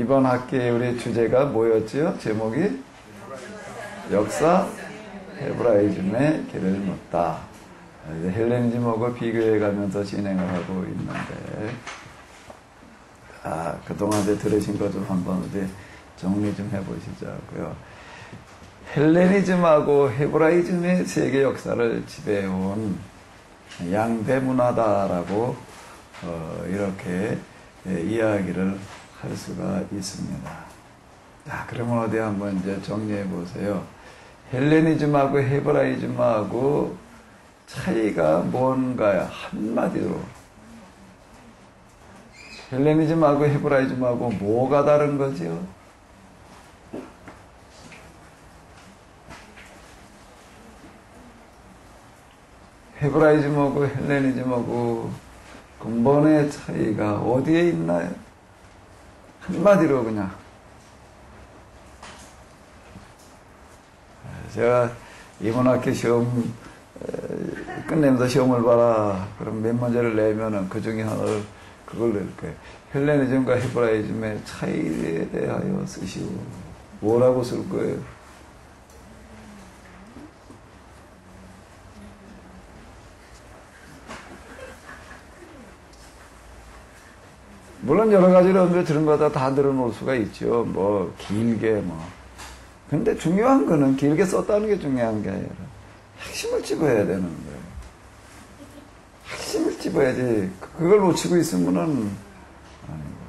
이번 학기에 우리 주제가 뭐였지요? 제목이 역사 헤브라이즘의 길을 묻다. 헬레니즘하고 비교해 가면서 진행을 하고 있는데, 그동안 들으신 거 좀 한번 정리 좀 해보시자고요. 헬레니즘하고 헤브라이즘의 세계 역사를 지배해온 양대 문화다라고 이렇게 이야기를 할 수가 있습니다. 자, 그러면 어디 한번 이제 정리해 보세요. 헬레니즘하고 헤브라이즘하고 차이가 뭔가요? 한마디로. 헬레니즘하고 헤브라이즘하고 뭐가 다른 거지요? 헤브라이즘하고 헬레니즘하고 근본의 차이가 어디에 있나요? 한마디로 그냥. 제가 이번 학기 시험 끝내면서 시험을 봐라. 그럼 몇 문제를 내면은 그 중에 하나를 그걸 낼 거예요. 헬레니즘과 헤브라이즘의 차이에 대하여 쓰시오. 뭐라고 쓸 거예요? 물론 여러 가지로 들은 거다 다 들어놓을 수가 있죠. 뭐 길게 뭐. 근데 중요한 거는 길게 썼다는 게 중요한 게 아니라 핵심을 찝어야 되는 거예요. 핵심을 찝어야지. 그걸 놓치고 있으면은 아니고.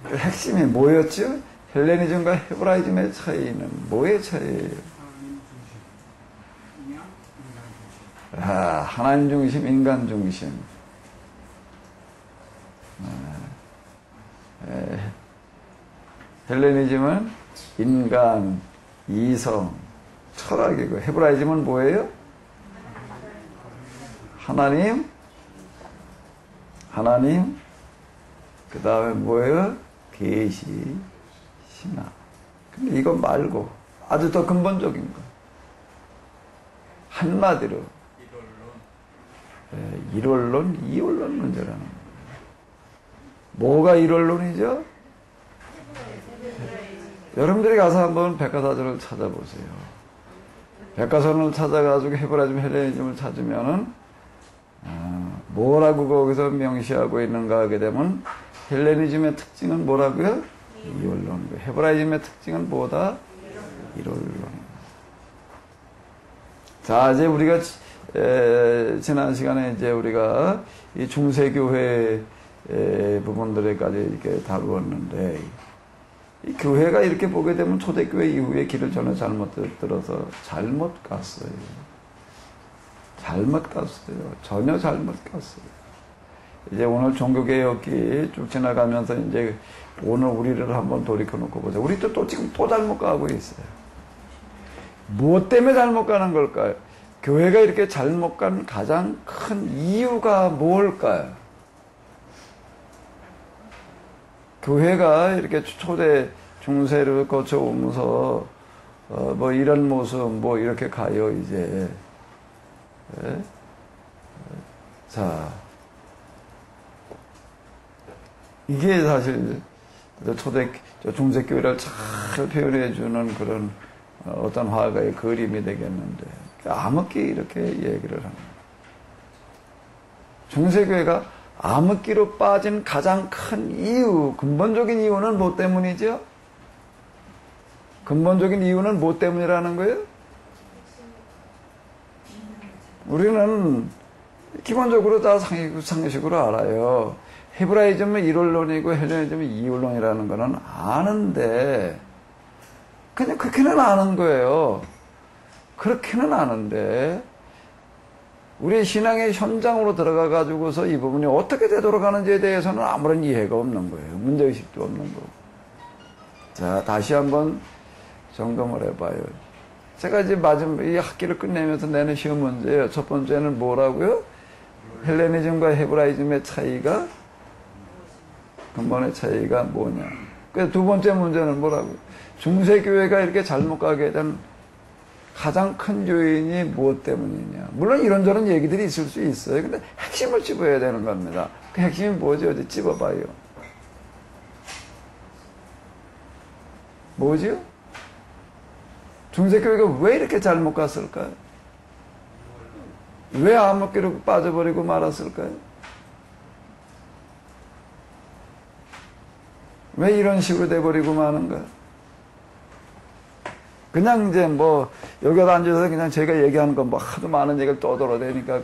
그 핵심이 뭐였죠? 헬레니즘과 헤브라이즘의 차이는 뭐의 차이예요? 하나님 중심, 인간 중심. 헬레니즘은 인간, 이성, 철학이고, 헤브라이즘은 뭐예요? 하나님, 그 다음에 뭐예요? 계시, 신화. 근데 이거 말고 아주 더 근본적인 거. 한마디로 일원론, 이원론 문제라는 거예요. 뭐가 일원론이죠? 여러분들이 가서 한번 백과사전을 찾아보세요. 백과사전을 찾아가지고 헤브라이즘, 헬레니즘을 찾으면은 뭐라고 거기서 명시하고 있는가 하게 되면 헬레니즘의 특징은 뭐라고요? 이원론이고 헤브라이즘의 특징은 뭐다? 일원론. 자, 이제 우리가 지난 시간에 이제 우리가 이 중세교회 부분들에까지 이렇게 다루었는데, 이 교회가 이렇게 보게 되면 초대교회 이후에 길을 전혀 잘못 들어서 잘못 갔어요. 전혀 잘못 갔어요. 이제 오늘 종교개혁이 쭉 지나가면서 이제 오늘 우리를 한번 돌이켜놓고 보자. 우리도 또 지금 또 잘못 가고 있어요. 무엇 때문에 잘못 가는 걸까요? 교회가 이렇게 잘못 간 가장 큰 이유가 뭘까요? 교회가 이렇게 초대 중세를 거쳐오면서 뭐 이런 모습 뭐 이렇게 가요 이제. 자, 이게 사실 중세교회를 잘 표현해주는 그런 어떤 화가의 그림이 되겠는데, 암흑기 이렇게 얘기를 합니다. 중세교회가 암흑기로 빠진 가장 큰 이유, 근본적인 이유는 뭐 때문이죠? 근본적인 이유는 뭐 때문이라는 거예요? 우리는 기본적으로 다 상식으로 알아요. 헤브라이즘은 일원론이고 헬레니즘은 이원론이라는 거는 아는데, 그냥 그렇게는 아는 거예요. 그렇게는 아는데, 우리 신앙의 현장으로 들어가 가지고서 이 부분이 어떻게 되돌아가는지에 대해서는 아무런 이해가 없는 거예요. 문제의식도 없는 거고. 자, 다시 한번 점검을 해봐요. 제가 이제 마지막 이 학기를 끝내면서 내는 시험 문제예요. 첫 번째는 뭐라고요? 헬레니즘과 헤브라이즘의 차이가, 근본의 차이가 뭐냐. 그래서 두 번째 문제는 뭐라고요? 중세교회가 이렇게 잘못 가게 된 가장 큰 요인이 무엇 때문이냐. 물론 이런저런 얘기들이 있을 수 있어요. 근데 핵심을 찝어야 되는 겁니다. 그 핵심이 뭐죠? 어디 찝어봐요. 뭐지요? 중세교회가 왜 이렇게 잘못 갔을까요? 왜 암흑기로 빠져버리고 말았을까요? 왜 이런 식으로 돼버리고 마는가? 그냥 이제 뭐, 여기 앉아서 그냥 제가 얘기하는 거 뭐 하도 많은 얘기를 떠들어대니까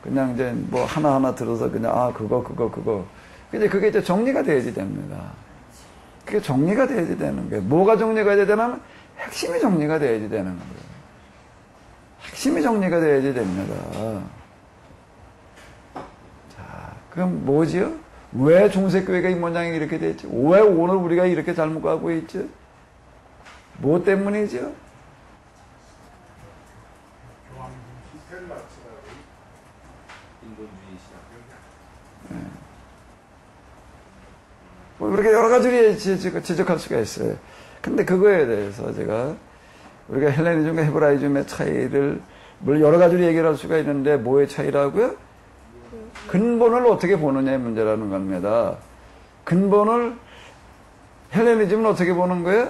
그냥 이제 뭐 하나하나 들어서 그냥, 아, 그거. 근데 그게 이제 정리가 돼야지 됩니다. 그게 정리가 돼야지 되는 거예요. 뭐가 정리가 돼야 되냐면, 핵심이 정리가 돼야지 되는 거예요. 핵심이 정리가 돼야지 됩니다. 자, 그럼 뭐지요? 왜 중세교회가 이 모양이 이렇게 됐지? 왜 오늘 우리가 이렇게 잘못 가고 있죠? 뭐 때문이죠? 뭐 이렇게 여러 가지를 지적할 수가 있어요. 근데 그거에 대해서 제가 우리가 헬레니즘과 헤브라이즘의 차이를 물론 여러 가지로 얘기를 할 수가 있는데 뭐의 차이라고요? 근본을 어떻게 보느냐의 문제라는 겁니다. 근본을 헬레니즘은 어떻게 보는 거예요?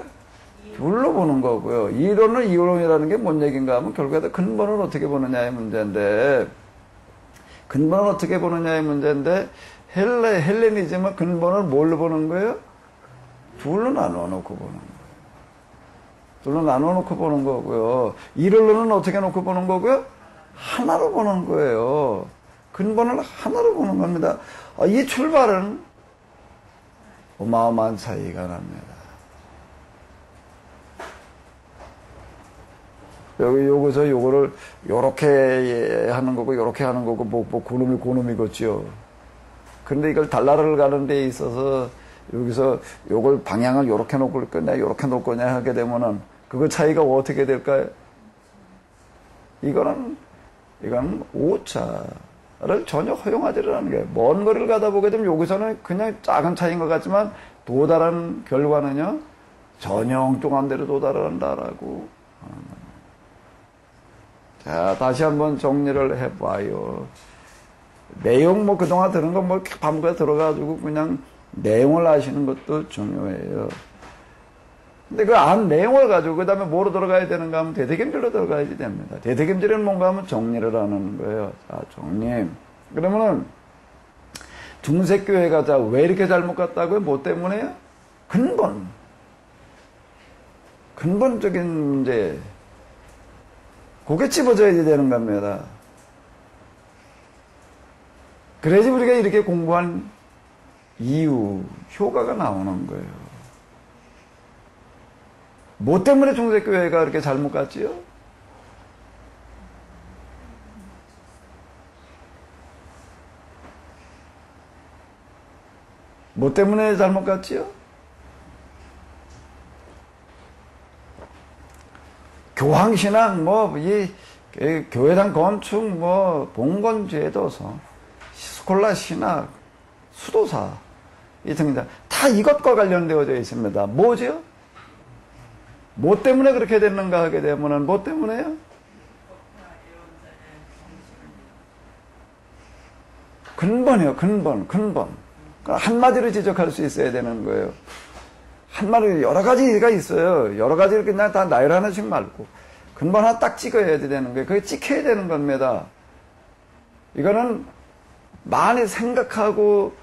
둘로 보는 거고요. 이론은 이론이라는 게 뭔 얘기인가 하면 결국에 근본을 어떻게 보느냐의 문제인데 근본을 어떻게 보느냐의 문제인데 헬레니즘은 근본을 뭘로 보는 거예요? 둘로 나눠 놓고 보는 거예요. 둘로 나눠 놓고 보는 거고요. 이론은 어떻게 놓고 보는 거고요? 하나로 보는 거예요. 근본을 하나로 보는 겁니다. 이 출발은 어마어마한 차이가 납니다. 여기서 요거를 요렇게 하는 거고 요렇게 하는 거고 뭐 고놈이겠지요. 근데 이걸 달나라를 가는 데 있어서 여기서 요걸 방향을 요렇게 놓을 거냐 요렇게 놓을 거냐 하게 되면은 그거 차이가 어떻게 될까요? 이거는 오차를 전혀 허용하지를 않는 게 먼 거리를 가다 보게 되면 여기서는 그냥 작은 차이인 것 같지만 도달한 결과는요 전혀 엉뚱한 데로 도달한다라고. 자, 다시 한번 정리를 해봐요. 내용 뭐 그동안 들은 거 뭐 밤새 들어가지고 그냥 내용을 아시는 것도 중요해요. 근데 그 안 내용을 가지고 그 다음에 뭐로 들어가야 되는가 하면 대대김질로 들어가야지 됩니다. 대대김질은 뭔가 하면 정리를 하는 거예요. 자, 정리. 그러면은 중세교회가 자, 왜 이렇게 잘못 갔다고요? 뭐 때문에요? 근본적인 문제. 그게 집어져야 되는 겁니다. 그래야지 우리가 이렇게 공부한 이유, 효과가 나오는 거예요. 뭐 때문에 중세교회가 그렇게 잘못 갔지요? 뭐 때문에 잘못 갔지요? 교황신앙, 교회당 건축, 봉건제도서, 스콜라 신학, 수도사, 이 등등 다 이것과 관련되어져 있습니다. 뭐죠? 뭐 때문에 그렇게 됐는가 하게 되면은 뭐 때문에요? 근본이요, 근본. 한마디로 지적할 수 있어야 되는 거예요. 한마디로 여러 가지가 있어요. 여러 가지를 그냥 다 나열 하나씩 말고. 근본 하나 딱 찍어야 되는 거예요. 그게 찍혀야 되는 겁니다. 이거는 많이 생각하고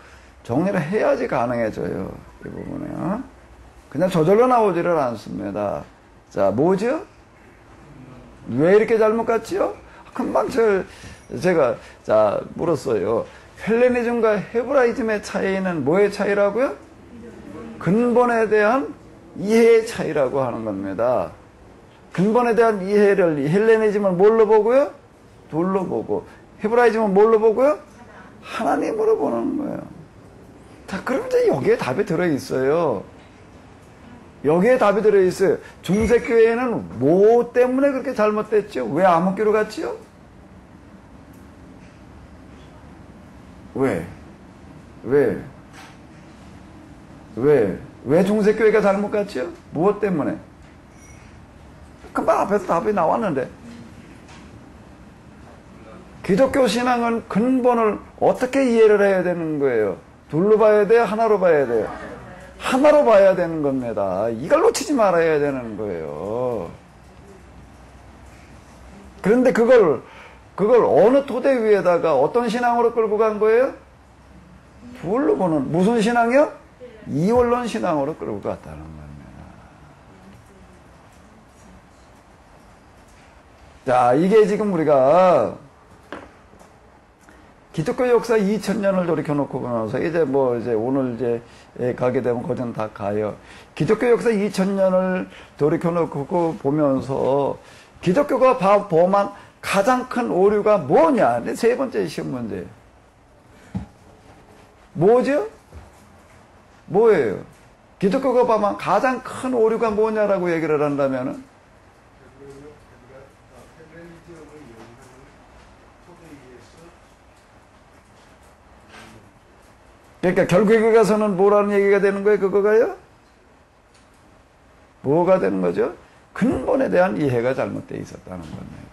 정리를 해야지 가능해져요. 이 부분에요. 그냥 저절로 나오지를 않습니다. 자, 뭐죠? 왜 이렇게 잘못 갔지요? 금방 제가 물었어요. 헬레니즘과 헤브라이즘의 차이는 뭐의 차이라고요? 근본에 대한 이해의 차이라고 하는 겁니다. 근본에 대한 이해를 헬레니즘은 뭘로 보고요? 둘로 보고 헤브라이즘은 뭘로 보고요? 하나님으로 보는 거예요. 자, 그럼 이제 여기에 답이 들어있어요. 여기에 답이 들어있어요. 중세교회는 뭐 때문에 그렇게 잘못됐죠? 왜 암흑기로 갔지요? 왜 중세교회가 잘못 갔지요? 무엇 때문에? 금방 앞에서 답이 나왔는데. 기독교 신앙은 근본을 어떻게 이해를 해야 되는 거예요? 둘로 봐야 돼요? 하나로 봐야 돼요? 하나로 봐야 되는 겁니다. 이걸 놓치지 말아야 되는 거예요. 그런데 그걸 어느 토대 위에다가 어떤 신앙으로 끌고 간 거예요? 둘로 보는, 무슨 신앙이요? 이원론 신앙으로 끌고 갔다는 겁니다. 자, 이게 지금 우리가 기독교 역사 2000년을 돌이켜놓고 보면서 이제 오늘 이제 가게 되면 거기는 다 가요. 기독교 역사 2000년을 돌이켜놓고 보면서 기독교가 범한 가장 큰 오류가 뭐냐? 세 번째 시험 문제. 뭐죠? 뭐예요? 기독교가 범한 가장 큰 오류가 뭐냐라고 얘기를 한다면은? 그러니까 결국에 가서는 뭐라는 얘기가 되는 거예요? 그거가요? 뭐가 되는 거죠? 근본에 대한 이해가 잘못되어 있었다는 겁니다.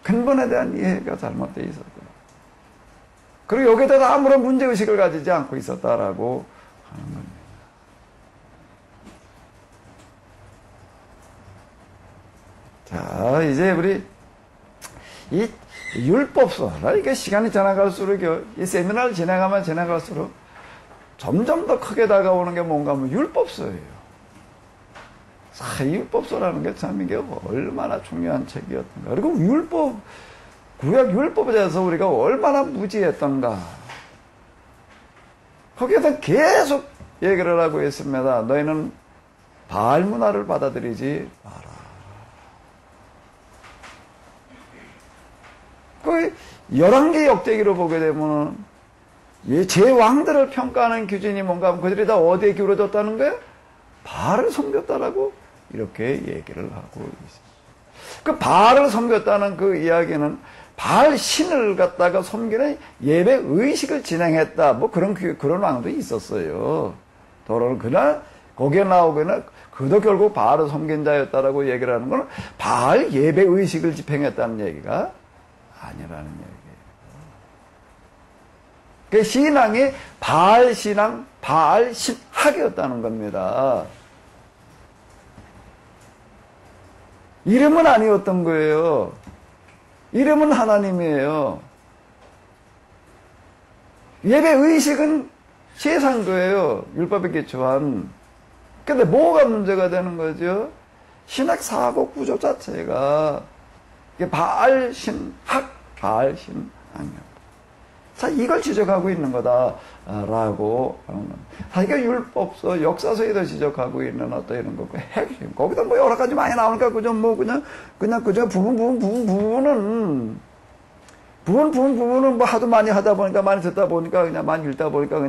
근본에 대한 이해가 잘못되어 있었다. 그리고 여기에다가 아무런 문제의식을 가지지 않고 있었다라고 하는 겁니다. 자, 이제 우리 이 율법서, 이게 시간이 지나갈수록, 이 세미나를 진행할수록 점점 더 크게 다가오는 게 뭔가 하면 율법서예요. 이 율법서라는 게 참 이게 얼마나 중요한 책이었던가. 그리고 구약 율법에 대해서 우리가 얼마나 무지했던가. 거기에서 계속 얘기를 하고 있습니다. 너희는 바알 문화를 받아들이지 마라. 그 11개 역대기로 보게 되면 제 왕들을 평가하는 기준이 뭔가 하면 그들이 다 어디에 기울어졌다는 거예요? 바알을 섬겼다라고 이렇게 얘기를 하고 있습니다. 그 바알을 섬겼다는 그 이야기는 바알 신을 갖다가 섬기는 예배 의식을 진행했다. 뭐 그런 왕도 있었어요. 더러는 그날 거기에 나오거나 그도 결국 바알을 섬긴 자였다라고 얘기를 하는 건 바알 예배 의식을 집행했다는 얘기가 아니라는 얘기예요. 그 신앙이 바알 신앙, 바알 신학이었다는 겁니다. 이름은 아니었던 거예요. 이름은 하나님이에요. 예배 의식은 세상 거예요. 율법에 기초한. 근데 뭐가 문제가 되는 거죠? 신학 사고 구조 자체가 바알 신학, 바알 신학이요. 자, 이걸 지적하고 있는 거다라고 하는 겁니다. 이게 율법서, 역사서에도 지적하고 있는 어떤 이런 거고, 핵심. 거기다 뭐 여러 가지 많이 나오니까, 그저 부분은 뭐 하도 많이 하다 보니까, 많이 듣다 보니까, 그냥 많이 읽다 보니까,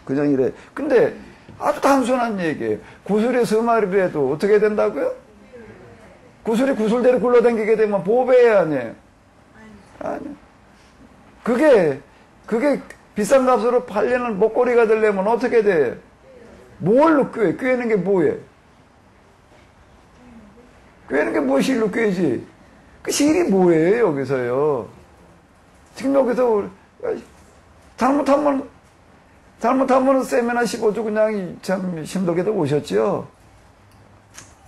그냥 이래. 근데 아주 단순한 얘기예요. 구슬이 스마리를 해도 어떻게 된다고요? 구슬이 구슬대로 굴러다니게 되면 보배야, 아니에요? 아니요. 그게 비싼 값으로 팔리는 목걸이가 되려면 어떻게 돼? 뭘로 꿰? 꿰는 게 뭐예요? 꿰는 게 뭐 실로 꿰지? 그 실이 뭐예요, 여기서요? 지금 여기서 잘못하면 세미나 15주 그냥 참 힘들게도 오셨죠?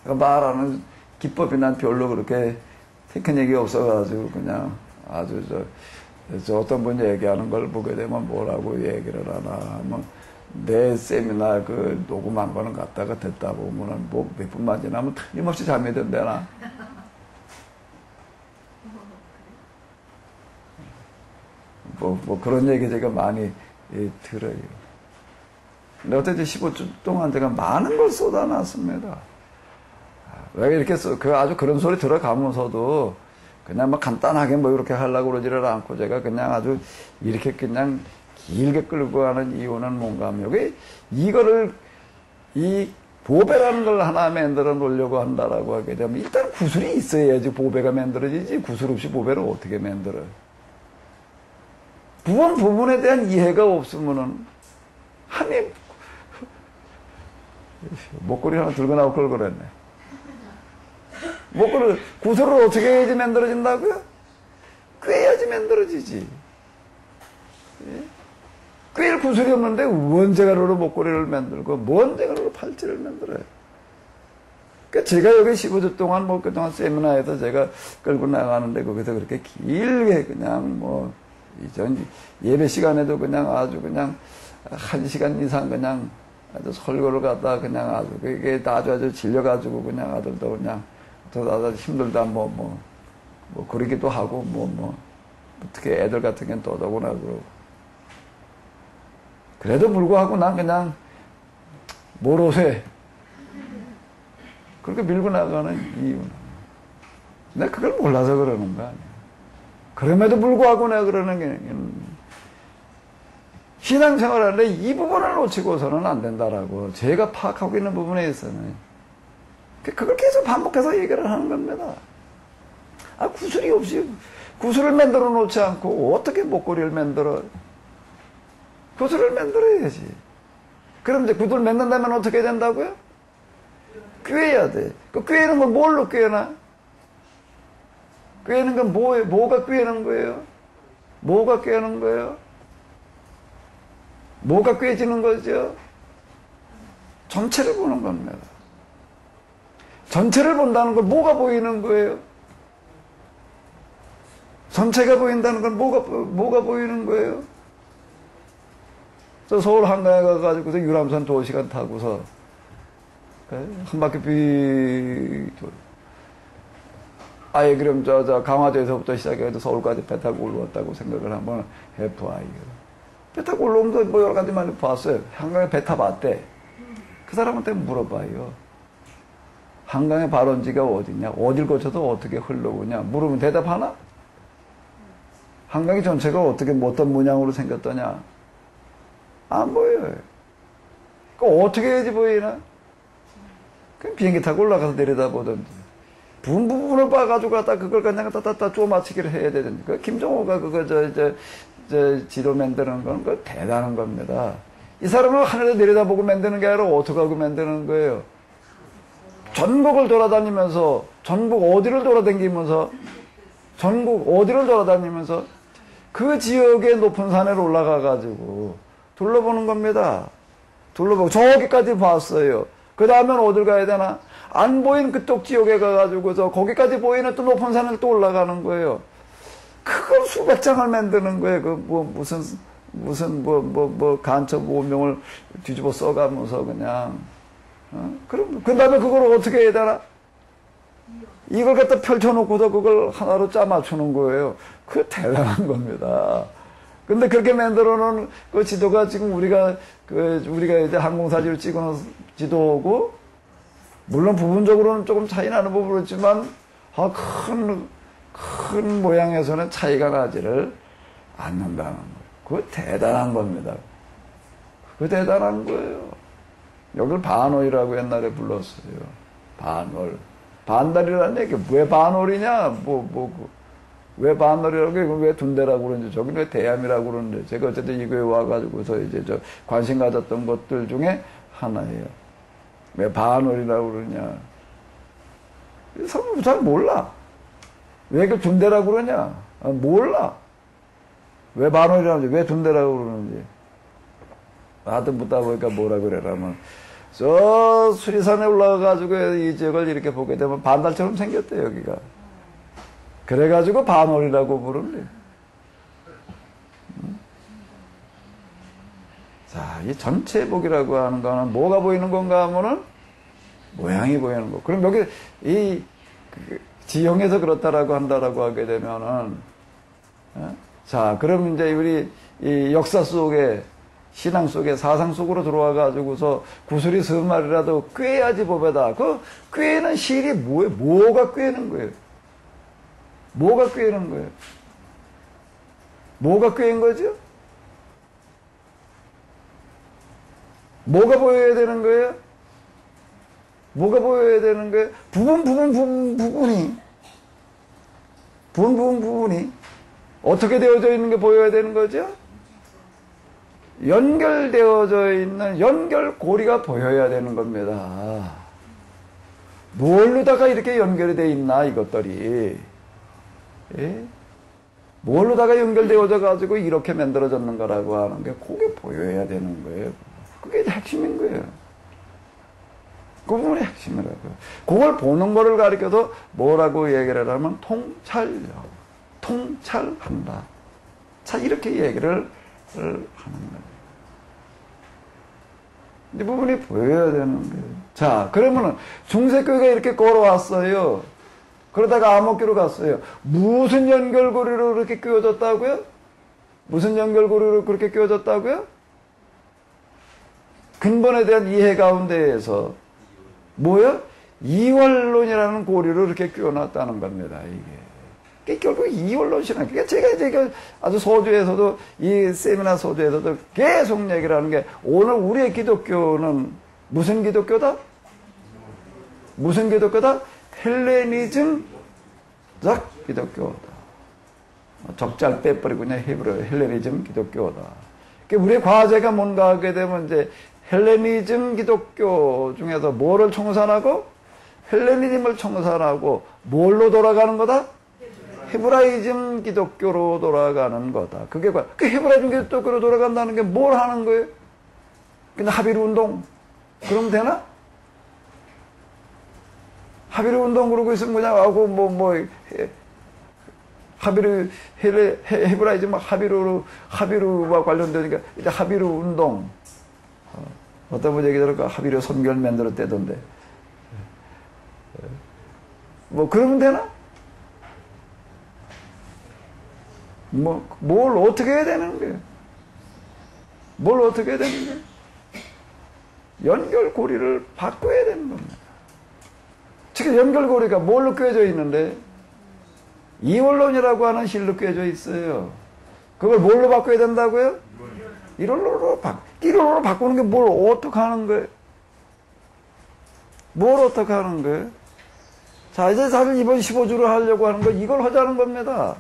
말하는 기법이 난 별로 그렇게 테크닉이 없어가지고 그냥 아주 어떤 분 얘기하는 걸 보게 되면 뭐라고 얘기를 하나 하면 내 세미나 그 녹음한 거는 갖다가 듣다 보면은 뭐 몇 분만 지나면 틀림없이 잠이 든대나. 뭐 그런 얘기 제가 많이 들어요. 근데 어쨌든 15주 동안 제가 많은 걸 쏟아놨습니다. 왜 이렇게 아주 그런 소리 들어가면서도 그냥 뭐 간단하게 뭐 이렇게 하려고 그러지를 않고 제가 그냥 아주 이렇게 그냥 길게 끌고 가는 이유는 뭔가 하면 이거를 이 보배라는 걸 하나 만들어 놓으려고 한다라고 하게 되면 일단 구슬이 있어야지 보배가 만들어지지 구슬 없이 보배를 어떻게 만들어요? 부분에 대한 이해가 없으면은 목걸이 하나 들고 나올 걸 그랬네. 구슬을 어떻게 해야지 만들어진다고요? 꿰야지 만들어지지. 구슬이 없는데 원재가루로 목걸이를 만들고 뭔재가루로 팔찌를 만들어요. 그러니까 제가 여기 15주 동안 뭐 그동안 세미나에서 제가 끌고 나가는데 거기서 그렇게 길게 그냥 뭐 이전 예배 시간에도 그냥 아주 그냥 1시간 이상 그냥 아주 설교를 갖다 그냥 아주 그게 아주 질려가지고 그냥 아들도 그냥 더 아주 힘들다 뭐 그러기도 하고 특히 애들 같은 경우는 또더구나 그러고 그래도 불구하고 난 그냥 모로세 그렇게 밀고 나가는 이유는 내가 그걸 몰라서 그러는 거 아니야. 그럼에도 불구하고 내가 그러는 게 신앙생활하는데 이 부분을 놓치고서는 안 된다라고 제가 파악하고 있는 부분에 있어서는 그걸 계속 반복해서 얘기를 하는 겁니다. 구슬이 없이 구슬을 만들어 놓지 않고 어떻게 목걸이를 만들어? 구슬을 만들어야지. 그럼 이제 구슬을 만든다면 어떻게 된다고요? 꿰야 돼. 그 꿰는 건 뭘로 꿰나? 꿰는 건 뭐예요? 뭐가 꿰는 거예요? 뭐가 꿰는 거예요? 뭐가 꿰지는 거죠? 전체를 보는 겁니다. 전체를 본다는 건 뭐가 보이는 거예요? 전체가 보인다는 건 뭐가 보이는 거예요? 저 서울 한강에 가가지고서 유람선 2시간 타고서 한 바퀴 삐 아예 그럼 저 강화도에서부터 시작해서 서울까지 배 타고 올라왔다고 생각을 한번 해봐요. 배 타고 올라오면서 뭐 여러 가지 많이 봤어요. 한강에 배 타봤대. 그 사람한테 물어봐요. 한강의 발원지가 어디냐? 어딜 거쳐서 어떻게 흘러오냐? 물으면 대답하나? 한강이 전체가 어떻게 어떤 모양으로 생겼더냐? 안 보여요. 그 어떻게 해야지 보이나? 그냥 비행기 타고 올라가서 내려다보던지. 부분을 봐가지고 갖다 그걸 그냥 따따따 쪼맞추기를 해야 되던지. 그 김정호가 그거 지도 만드는 건 그 대단한 겁니다. 이 사람은 하늘에 내려다보고 만드는 게 아니라 어떻게 하고 만드는 거예요? 전국을 돌아다니면서, 전국 어디를 돌아다니면서 그 지역의 높은 산에 올라가가지고 둘러보는 겁니다. 둘러보고 저기까지 봤어요. 그 다음엔 어딜 가야 되나? 안 보이는 그쪽 지역에 가가지고서 거기까지 보이는 또 높은 산을 또 올라가는 거예요. 그걸 수백 장을 만드는 거예요. 무슨 간첩 오명을 뒤집어 써가면서 그냥. 그럼, 그 다음에 그걸 어떻게 해야 되나? 이걸 갖다 펼쳐놓고서 그걸 하나로 짜맞추는 거예요. 그게 대단한 겁니다. 근데 그렇게 만들어 놓은 그 지도가 지금 우리가 이제 항공사진을 찍어 놓은 지도고, 물론 부분적으로는 조금 차이 나는 부분은 있지만, 큰 모양에서는 차이가 나지를 않는다는 거예요. 그거 대단한 겁니다. 그거 대단한 거예요. 여기를 반월이라고 옛날에 불렀어요. 반월. 반달이라는 얘기, 왜 반월이냐? 왜 반월이라고, 왜 둔대라고 그러는지, 저기 왜 대암이라고 그러는데, 제가 어쨌든 이거에 와가지고서 이제 관심 가졌던 것들 중에 하나예요. 왜 반월이라고 그러냐? 이 사람은 잘 몰라. 왜 그 둔대라고 그러냐? 몰라. 왜 반월이라는지, 왜 둔대라고 그러는지. 하여튼 묻다 보니까 뭐라 그래라면, 저 수리산에 올라가가지고 이 지역을 이렇게 보게 되면 반달처럼 생겼대, 여기가. 그래가지고 반월이라고 부르는데. 자, 이 전체 복이라고 하는 거는 뭐가 보이는 건가 하면은 모양이 보이는 거. 그럼 여기 지형에서 그렇다라고 한다라고 하게 되면은, 자, 그럼 이제 우리 이 역사 속에 신앙 속에 사상 속으로 들어와가지고서 구슬이 서 말이라도 꿰야지 법에다. 그 꿰는 실이 뭐예요? 뭐가 꿰는 거예요? 뭐가 꿰는 거예요? 뭐가 꿰인 거죠? 뭐가 보여야 되는 거예요? 뭐가 보여야 되는 거예요? 부분이 어떻게 되어져 있는 게 보여야 되는 거죠? 연결되어져 있는 연결고리가 보여야 되는 겁니다. 뭘로다가 이렇게 연결이 되어 있나, 이것들이. 예? 뭘로다가 연결되어져 가지고 이렇게 만들어졌는 거라고 하는 게 그게 보여야 되는 거예요. 그게 이제 핵심인 거예요. 그 부분이 핵심이라고요. 그걸 보는 거를 가리켜서 뭐라고 얘기를 하면 통찰력. 통찰한다. 자, 이렇게 얘기를 하는 거예요. 이 부분이 보여야 되는 거예요. 자, 그러면은 중세교회가 이렇게 걸어왔어요. 그러다가 암흑기로 갔어요. 무슨 연결고리로 그렇게 끼워졌다고요? 무슨 연결고리로 그렇게 끼워졌다고요? 근본에 대한 이해 가운데에서 뭐요? 이원론이라는 고리로 이렇게 끼워놨다는 겁니다. 이게 결국 이원론이라는 게 제가 이제 아주 소주에서도 이 세미나 소주에서도 계속 얘기를 하는 게 오늘 우리의 기독교는 무슨 기독교다? 무슨 기독교다? 헬레니즘적 기독교다. 적잘 빼버리고 그냥 히브리어 헬레니즘 기독교다. 우리의 과제가 뭔가 하게 되면 이제 헬레니즘 기독교 중에서 뭐를 청산하고 헬레니즘을 청산하고 뭘로 돌아가는 거다? 헤브라이즘 기독교로 돌아가는 거다. 그게 그 헤브라이즘 기독교로 돌아간다는 게 뭘 하는 거예요? 그냥 하비르 운동. 그럼 되나? 하비르 운동 그러고 있으면 그냥 하고 하비르 헤브라이즘 하비르와 관련되니까 이제 하비르 운동. 어떤 분 얘기 들을까? 하비르 선교를 만들었대던데. 그러면 되나? 뭘 어떻게 해야 되는 거예요? 뭘 어떻게 해야 되는 거예요? 연결고리를 바꿔야 되는 겁니다. 지금 연결고리가 뭘로 꿰어져 있는데? 이원론이라고 하는 실로 꿰어져 있어요. 그걸 뭘로 바꿔야 된다고요? 이론으로 바꾸는 게 뭘 어떻게 하는 거예요? 뭘 어떻게 하는 거예요? 자, 이제 사실 이번 15주를 하려고 하는 거 이걸 하자는 겁니다.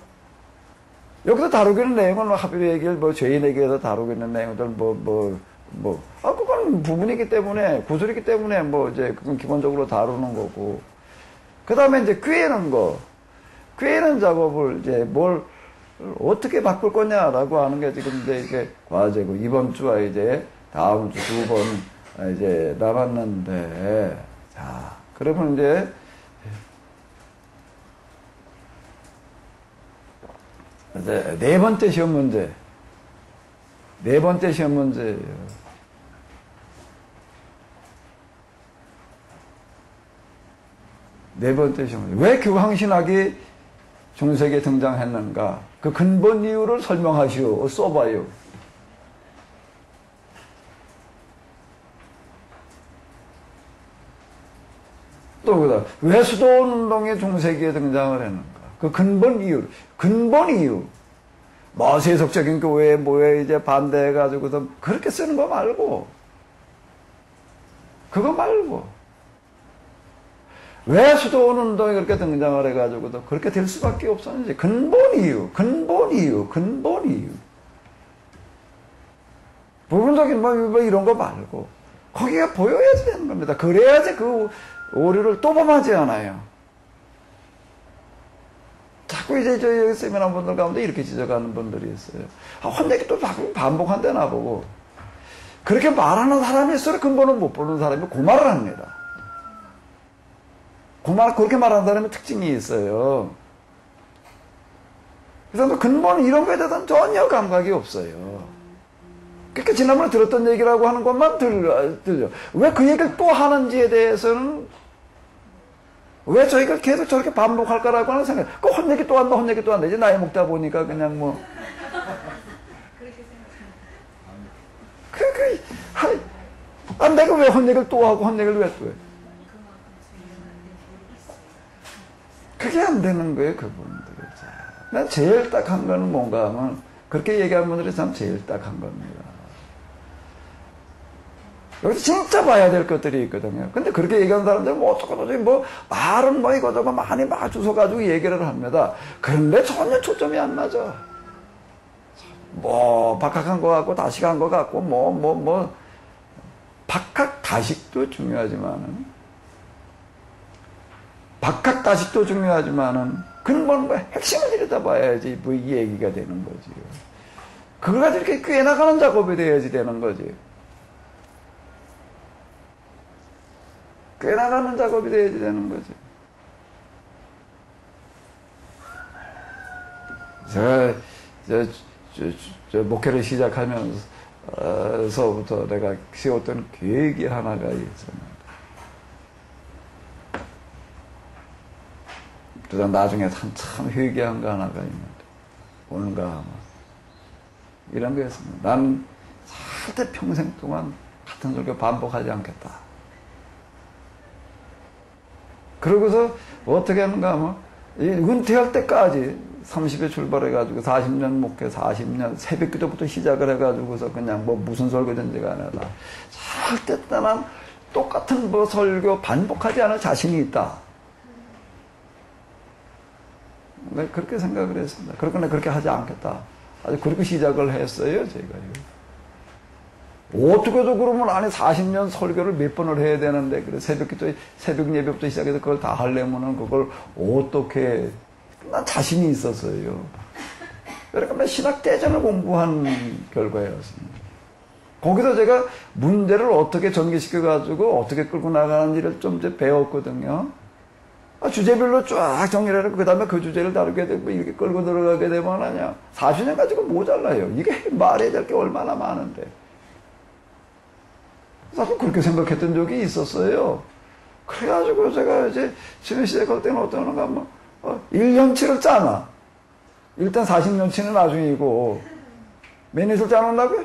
여기서 다루기는 내용은 하비르 얘기를 죄인에게서 다루기는 내용들 그건 부분이기 때문에 구술이기 때문에 이제 그건 기본적으로 다루는 거고. 그 다음에 이제 꿰는 작업을 이제 뭘 어떻게 바꿀 거냐라고 하는 게 지금 이제 과제고 이번 주와 이제 다음 주 두 번 이제 남았는데 자 그러면 이제 네 번째 시험 문제. 네 번째 시험 문제예요. 네 번째 시험 문제. 왜 교황신학이 중세기에 등장했는가? 그 근본 이유를 설명하시오. 써봐요. 또 그다음 왜 수도원 운동이 중세기에 등장을 했는가? 그 근본 이유. 세속적인 교회에 뭐에 이제 반대해가지고서 그렇게 쓰는 거 말고, 그거 말고, 왜 수도원 운동이 그렇게 등장을 해가지고서 그렇게 될 수밖에 없었는지, 근본 이유. 부분적인 이런 거 말고, 거기가 보여야지 되는 겁니다. 그래야지 그 오류를 또 범하지 않아요. 자꾸 이제 저희 세미나 분들 가운데 이렇게 지적하는 분들이 있어요. 혼내기 또 반복한대 나보고. 그렇게 말하는 사람이 있어요. 근본은 못 보는 사람이 그 말을 합니다. 그렇게 말하는 사람의 특징이 있어요. 그래서 근본은 이런 거에 대해서는 전혀 감각이 없어요. 그러니까 지난번에 들었던 얘기라고 하는 것만 들려. 왜 그 얘기를 또 하는지에 대해서는 왜 저희가 계속 저렇게 반복할까라고 하는 생각. 그 혼내기 또 한다. 이제 나이 먹다 보니까 그냥 내가 왜 혼내기를 또 하고 혼내기를 왜 또 해? 그게 안 되는 거예요, 그분들이. 난 제일 딱한 거는 뭔가 하면, 그렇게 얘기하는 분들이 참 제일 딱한 겁니다. 여기서 진짜 봐야 될 것들이 있거든요. 근데 그렇게 얘기하는 사람들은 어쩌고저쩌고 말은 이거저거 많이 맞춰서가지고 얘기를 합니다. 그런데 전혀 초점이 안 맞아. 박학한 거 같고, 다식한 거 같고, 박학, 다식도 중요하지만은, 근본 뭐 핵심을 들여다봐야지 뭐 이 얘기가 되는 거지. 그걸 가지고 이렇게 꿰나가는 작업이 돼야지 되는 거지. 꿰나가는 작업이 돼야지 되는 거지. 제가 목회를 시작하면서부터 내가 세웠던 계획이 하나가 있었는데, 그래서 나중에 참 회개한 거 하나가 있는데, 오는가 아마 이런 거였습니다. 나는 절대 평생 동안 같은 설교 반복하지 않겠다. 그러고서 어떻게 하는가 하면 은퇴할 때까지 30에 출발해가지고 40년 목회, 40년 새벽기도부터 시작을 해가지고서 그냥 뭐 무슨 설교든지 간에 다 절대 나는 똑같은 뭐 설교 반복하지 않을 자신이 있다. 네, 그렇게 생각을 했습니다. 그러니까 그렇게 하지 않겠다. 아주 그렇게 시작을 했어요, 제가요. 어떻게도 그러면 안에 40년 설교를 몇 번을 해야 되는데, 그래, 새벽 예배부터 시작해서 그걸 다 하려면은 그걸 어떻게, 난 자신이 있었어요. 그러니까 난 신학대전을 공부한 결과였습니다. 거기서 제가 문제를 어떻게 전개시켜가지고 어떻게 끌고 나가는지를 좀 이제 배웠거든요. 주제별로 쫙 정리를 하고, 그 다음에 그 주제를 다루게 되고, 이렇게 끌고 들어가게 되면 아니야. 40년 가지고 모자라요. 이게 말해야 될 게 얼마나 많은데. 나도 그렇게 생각했던 적이 있었어요. 그래가지고 제가 이제 처음에 시작할 때는 어떠는가 하면, 1년치를 짜나. 일단 40년치는 나중이고, 몇 년치를 짜놓는다고요?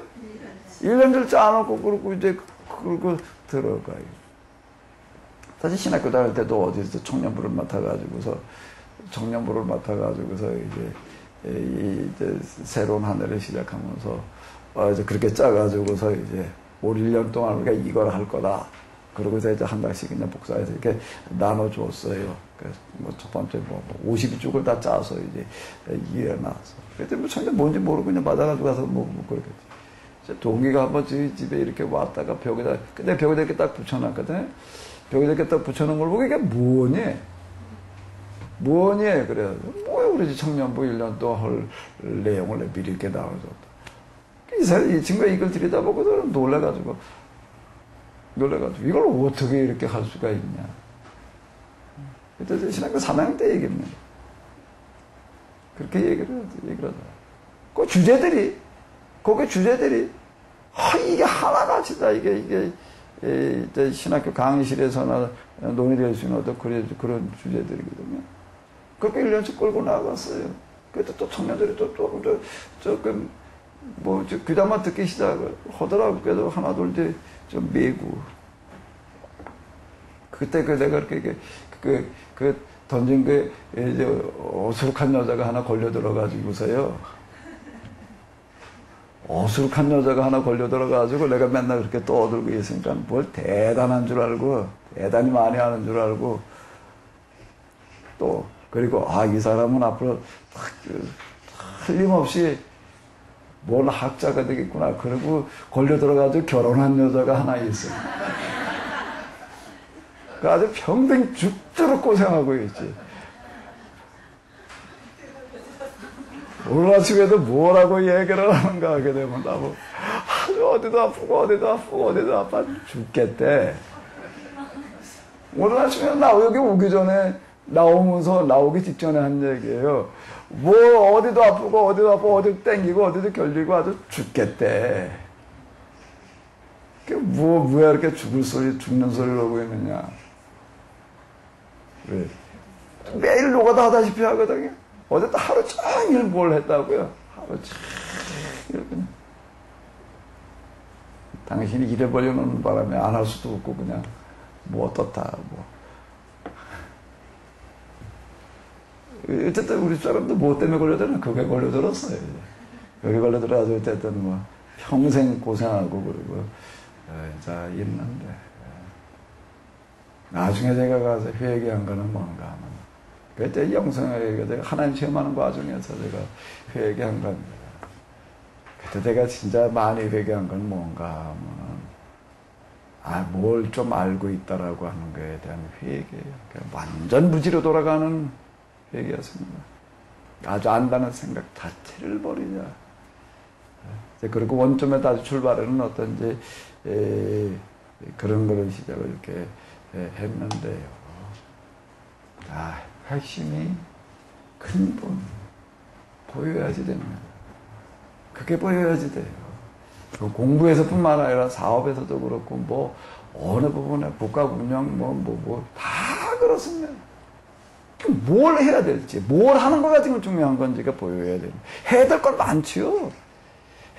1년치를 짜놓고, 그러고 이제, 그러고 들어가요. 사실 신학교 다닐 때도 어디서 청년부를 맡아가지고서 이제 새로운 한 해를 시작하면서 이제 그렇게 짜가지고서 이제 올 1년 동안 우리가 이걸 할 거다. 그러고서 이제 한 달씩 그냥 복사해서 이렇게 나눠줬어요. 그래서 뭐 첫 번째 52쪽을 다 짜서 이제 이해놨어. 그때 뭐 청년 뭔지 모르고 그냥 받아가지고 가서 뭐 그렇게. 동기가 한번 집에 이렇게 왔다가 벽에다, 근데 벽에다 이렇게 딱 붙여놨거든. 벽에다 이렇게 딱 붙여놓은 걸 보고 이게 뭐니? 그래요. 뭐야, 우리 청년부 1년 동안 할 내용을 미리 이렇게 나눠줬다. 이 친구가 이걸 들여다보고 놀래가지고 이걸 어떻게 이렇게 할 수가 있냐. 그때 신학교 3학년 때 얘기입니다. 그렇게 얘기를 하더라고요. 그 주제들이, 이게 하나같이다. 이게 신학교 강의실에서나 논의될 수 있는 어떤 그런 주제들이거든요. 그렇게 1년씩 끌고 나갔어요. 그때 또 청년들이 조금, 귀담아 듣기 시작을 하더라고요. 그래도 하나, 둘, 셋, 좀 매고. 그때 내가 이렇게, 던진 이제 어수룩한 여자가 하나 걸려 들어가지고서요. 어수룩한 여자가 하나 걸려 들어가지고 내가 맨날 그렇게 떠들고 있으니까 뭘 대단한 줄 알고, 대단히 많이 하는 줄 알고, 또, 그리고, 이 사람은 앞으로 틀림없이 뭔 학자가 되겠구나. 그리고 걸려 들어가지고 결혼한 여자가 하나 있어요. 그 아주 평생 죽도록 고생하고 있지. 오늘 아침에도 뭐라고 얘기를 하는가 하게 되면 나뭐 아주 어디도 아프고 아파 죽겠대. 오늘 아침에 여기 오기 전에 나오기 직전에 한 얘기예요. 어디도 아프고 어디도 땡기고 어디도 결리고 아주 죽겠대. 뭐야 이렇게 죽는 소리를 하고 있느냐. 왜? 매일 노가다 하다시피 하거든요. 어제 또 하루 종일 뭘 했다고요? 하루 종일 그냥. 당신이 잃어버리는 바람에 안 할 수도 없고 그냥 어떻다 어쨌든 우리 사람도 뭐 때문에 걸려들었나? 그게 걸려들었어요. 그게 걸려들어서 어쨌든 평생 고생하고 그러고 자 있는데 나중에 제가 가서 회개한 거는 뭔가 하면 그때 영성회가 하나님 체험하는 과정에서 제가 회개한 겁니다. 그때 제가 진짜 많이 회개한 건 뭔가 하면 뭘 좀 알고 있다라고 하는 거에 대한 회개예요. 완전 무지로 돌아가는 회개하십니다. 아주 안다는 생각 자체를 버리자. 그리고 원점에 다시 출발하는 어떤 그런 거를 시작을 이렇게 했는데요. 핵심이 근본 보여야지 됩니다. 그게 보여야지 돼요. 공부에서뿐만 아니라 사업에서도 그렇고 어느 부분에 국가 운영 다 그렇습니다. 뭘 해야 될지, 뭘 하는 거가 지금 중요한 건지가 보여야 돼요. 해야 될 건 많지요.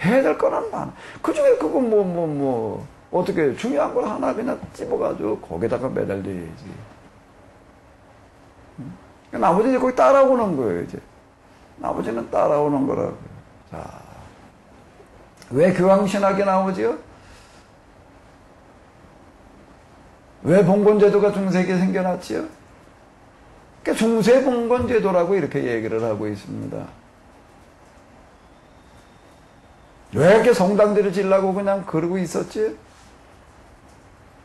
해야 될 거는 많아. 그 중에 그거 어떻게 중요한 걸 하나 그냥 집어가지고 거기다가 매달려야지. 나머지는 거기 따라오는 거예요, 이제. 나머지는 따라오는 거라고요. 자. 왜 교황신학이 나오지요? 왜 봉건제도가 중세기에 생겨났지요? 그러니까 중세봉건제도라고 이렇게 얘기를 하고 있습니다. 왜 이렇게 성당들을 지으려고 그냥 그러고 있었지?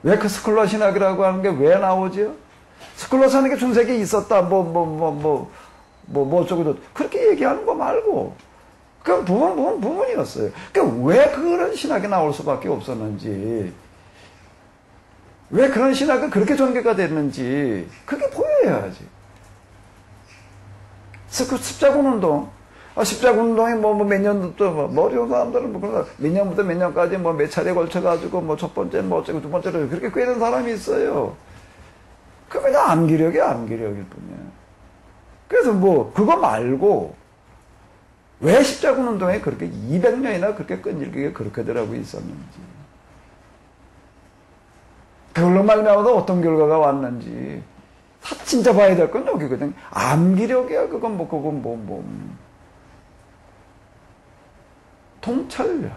왜 그 스콜라 신학이라고 하는 게 왜 나오지요? 스콜라 신학이 중세기에 있었다, 어쩌고저쩌고. 그렇게 얘기하는 거 말고. 그 부분이었어요. 그러니까 왜 그런 신학이 나올 수밖에 없었는지, 왜 그런 신학이 그렇게 전개가 됐는지, 그게 보여야지. 십자군 운동이 몇 년부터, 어려운 사람들은 몇 년부터 몇 년까지 몇 차례에 걸쳐가지고 첫 번째, 어쩌고 두 번째로 그렇게 꿰는 사람이 있어요. 그게 그냥 암기력일 뿐이에요. 그래서 그거 말고, 왜 십자군 운동에 그렇게 200년이나 그렇게 끈질기게 그렇게 들어가고 있었는지, 그걸로 말미암아서 어떤 결과가 왔는지 다 진짜 봐야 될 건 여기거든. 암기력이야. 통찰력.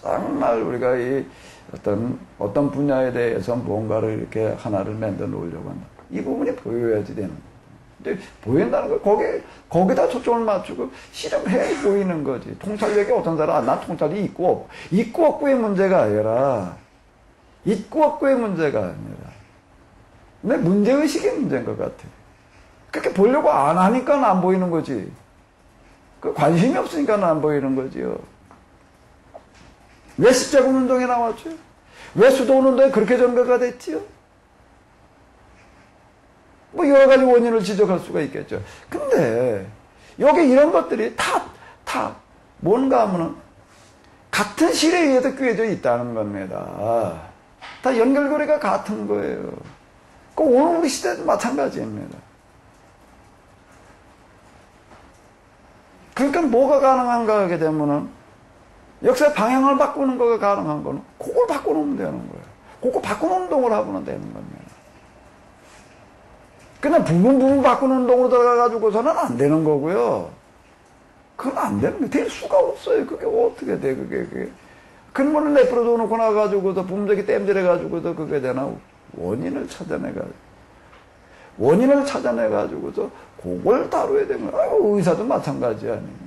정말 우리가 이 어떤 분야에 대해서 뭔가를 이렇게 하나를 만들어 놓으려고 한다. 이 부분이 보여야지 되는 거예요. 근데 보인다는 거, 거기다 초점을 맞추고 실험해 보이는 거지. 통찰력이 어떤 사람, 난 통찰이 있고 없고의 문제가 아니라, 내 문제의식의 문제인 것 같아. 그렇게 보려고 안 하니까 안 보이는 거지. 관심이 없으니까 안 보이는 거지요. 왜 십자군 운동에 나왔죠? 왜 수도원 운동에 그렇게 전개가 됐지요? 여러 가지 원인을 지적할 수가 있겠죠. 근데, 여기 이런 것들이 다 뭔가 하면은, 같은 실에 의해서 꿰져 있다는 겁니다. 다 연결고리가 같은 거예요. 오늘 우리 시대도 마찬가지입니다. 그러니까 뭐가 가능한가 하게 되면은, 역사의 방향을 바꾸는 거가 가능한 거는, 그걸 바꿔놓으면 되는 거예요. 그거 바꾸는 운동을 하고는 되는 겁니다. 그냥 부분 바꾸는 운동으로 들어가가지고서는 안 되는 거고요. 그건 안 되는 거예요. 될 수가 없어요. 그게 어떻게 돼, 그게. 근본을 내버려 놓고 나가지고도 부분적이 땜질해가지고도 그게 되나? 원인을 찾아내가지고서 그걸 다뤄야 되는 거예요. 의사도 마찬가지 아니에요.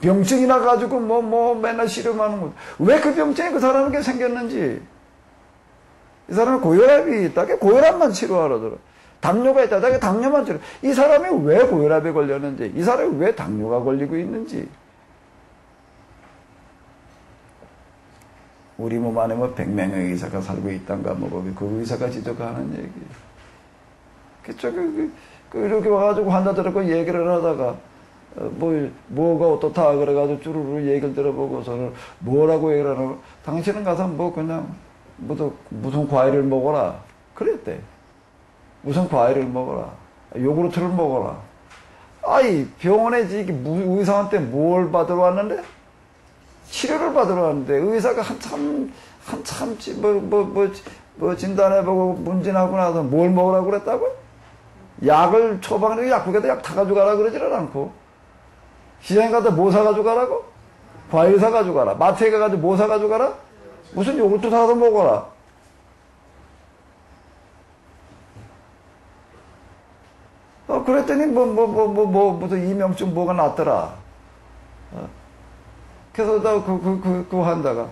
병증이 나가지고 맨날 실험하는 거. 왜 그 병증이 그 사람에게 생겼는지. 이 사람은 고혈압이 있다. 고혈압만 치료하러 들어. 당뇨가 있다. 당뇨만 치료. 이 사람이 왜 고혈압에 걸렸는지, 이 사람이 왜 당뇨가 걸리고 있는지. 우리 몸 안에 100명의 의사가 살고 있단가, 그 의사가 지적하는 얘기. 이렇게 와가지고 환자들하고 얘기를 하다가, 뭐가 어떻다, 그래가지고 쭈루루 얘기를 들어보고서는 뭐라고 얘기를 하나, 당신은 가서 그냥, 무슨 과일을 먹어라. 그랬대. 무슨 과일을 먹어라. 요구르트를 먹어라. 병원에 의사한테 뭘 받으러 왔는데? 치료를 받으러 왔는데, 의사가 한참, 진단해보고 문진하고 나서 뭘 먹으라고 그랬다고? 약을 처방하는 약국에다 약 타가지고 가라 그러지를 않고, 시장에 가서 뭐 사가지고 가라고? 과일 사가지고 가라. 마트에 가가지고 뭐 사가지고 가라? 무슨 요구르트 사서 먹어라. 그랬더니 무슨 이명증 뭐가 났더라. 그래서 그거 한다가,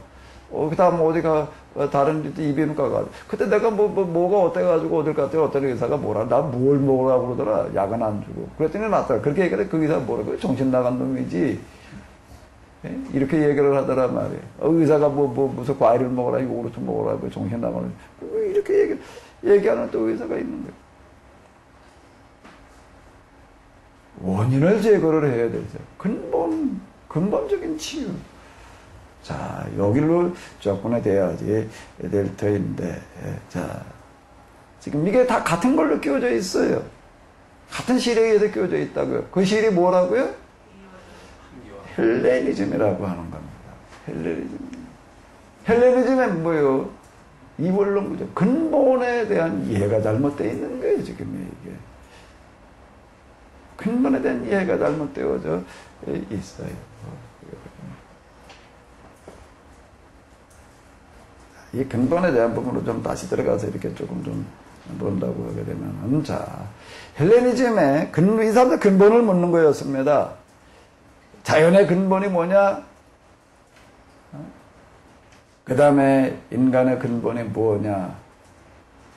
그 다음 어디가, 다른 이비인후과 가. 그때 내가 뭐가 어때가지고 어딜 갔더니 어떤 의사가 뭐라, 나 뭘 먹으라고 그러더라. 약은 안 주고. 그랬더니 낫더라. 그렇게 얘기해. 그 의사가 뭐라고. 정신 나간 놈이지. 예? 이렇게 얘기를 하더라 말이에요. 의사가 무슨 과일을 먹으라, 요구르트 먹으라, 정신 나가는. 이렇게 얘기하는 또 의사가 있는 거예요. 원인을 제거를 해야 되죠. 근본적인 치유. 자, 여기로 접근해 돼야지 될 터인데, 자, 지금 이게 다 같은 걸로 끼워져 있어요. 같은 실에 의해서 끼워져 있다고요. 그 실이 뭐라고요? 헬레니즘이라고 하는 겁니다. 헬레니즘은 뭐예요? 이원론 구조. 근본에 대한 이해가 잘못되어 있는 거예요, 지금 이게. 근본에 대한 이해가 잘못되어져 있어요. 이 근본에 대한 부분으로 좀 다시 들어가서 이렇게 조금 좀 본다고 하게 되면, 자, 헬레니즘의 이 사람들 근본을 묻는 거였습니다. 자연의 근본이 뭐냐? 그 다음에 인간의 근본이 뭐냐?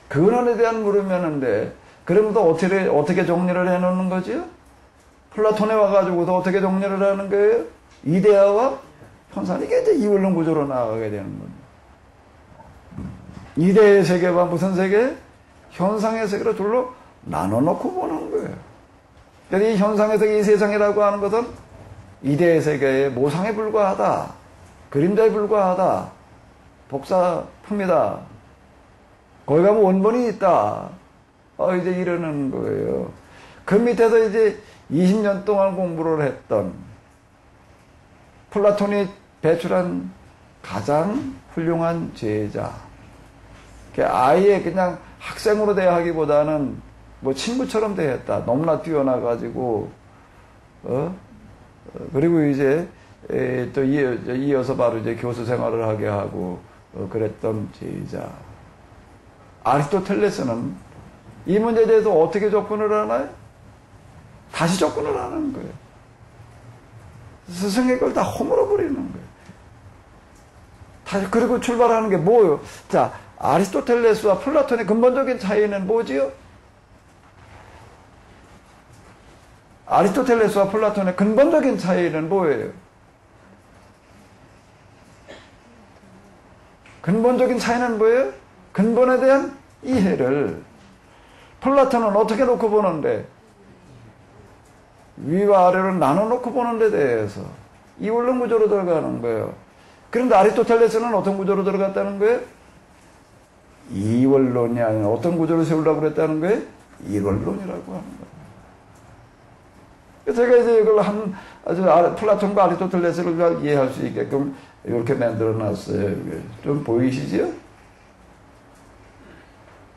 근원에 대한 물으면은데, 그러면서 어떻게 정리를 해놓는 거지요? 플라톤에 와가지고서 어떻게 정리를 하는 거예요? 이데아와 현상. 이게 이제 이원론 구조로 나아가게 되는 겁니다. 이데의 세계와 무슨 세계? 현상의 세계로 둘로 나눠놓고 보는 거예요. 그러니까 이 현상의 세계, 이 세상이라고 하는 것은 이데의 세계의 모상에 불과하다. 그림자에 불과하다. 복사품이다. 거기 가면 원본이 있다. 이제 이러는 거예요. 그 밑에서 이제 20년 동안 공부를 했던 플라톤이 배출한 가장 훌륭한 제자. 아예 그냥 학생으로 대하기보다는 뭐 친구처럼 대했다. 너무나 뛰어나가지고, 그리고 이제, 또 이어서 바로 이제 교수 생활을 하게 하고, 그랬던 제자. 아리스토텔레스는 이 문제에 대해서 어떻게 접근을 하나요? 다시 접근을 하는 거예요. 스승의 걸 다 허물어 버리는 거예요. 다시, 그리고 출발하는 게 뭐예요? 자, 아리스토텔레스와 플라톤의 근본적인 차이는 뭐지요? 아리스토텔레스와 플라톤의 근본적인 차이는 뭐예요? 근본적인 차이는 뭐예요? 근본에 대한 이해를. 플라톤은 어떻게 놓고 보는데? 위와 아래로 나눠놓고 보는 데 대해서 이원론 구조로 들어가는 거예요. 그런데 아리스토텔레스는 어떤 구조로 들어갔다는 거예요? 이원론이 아니라 어떤 구조를 세우려고 그랬다는 거예요? 일원론이라고 하는 거예요. 제가 이제 이걸 아주 플라톤과 아리스토텔레스를 잘 이해할 수 있게끔 이렇게 만들어 놨어요. 좀 보이시죠?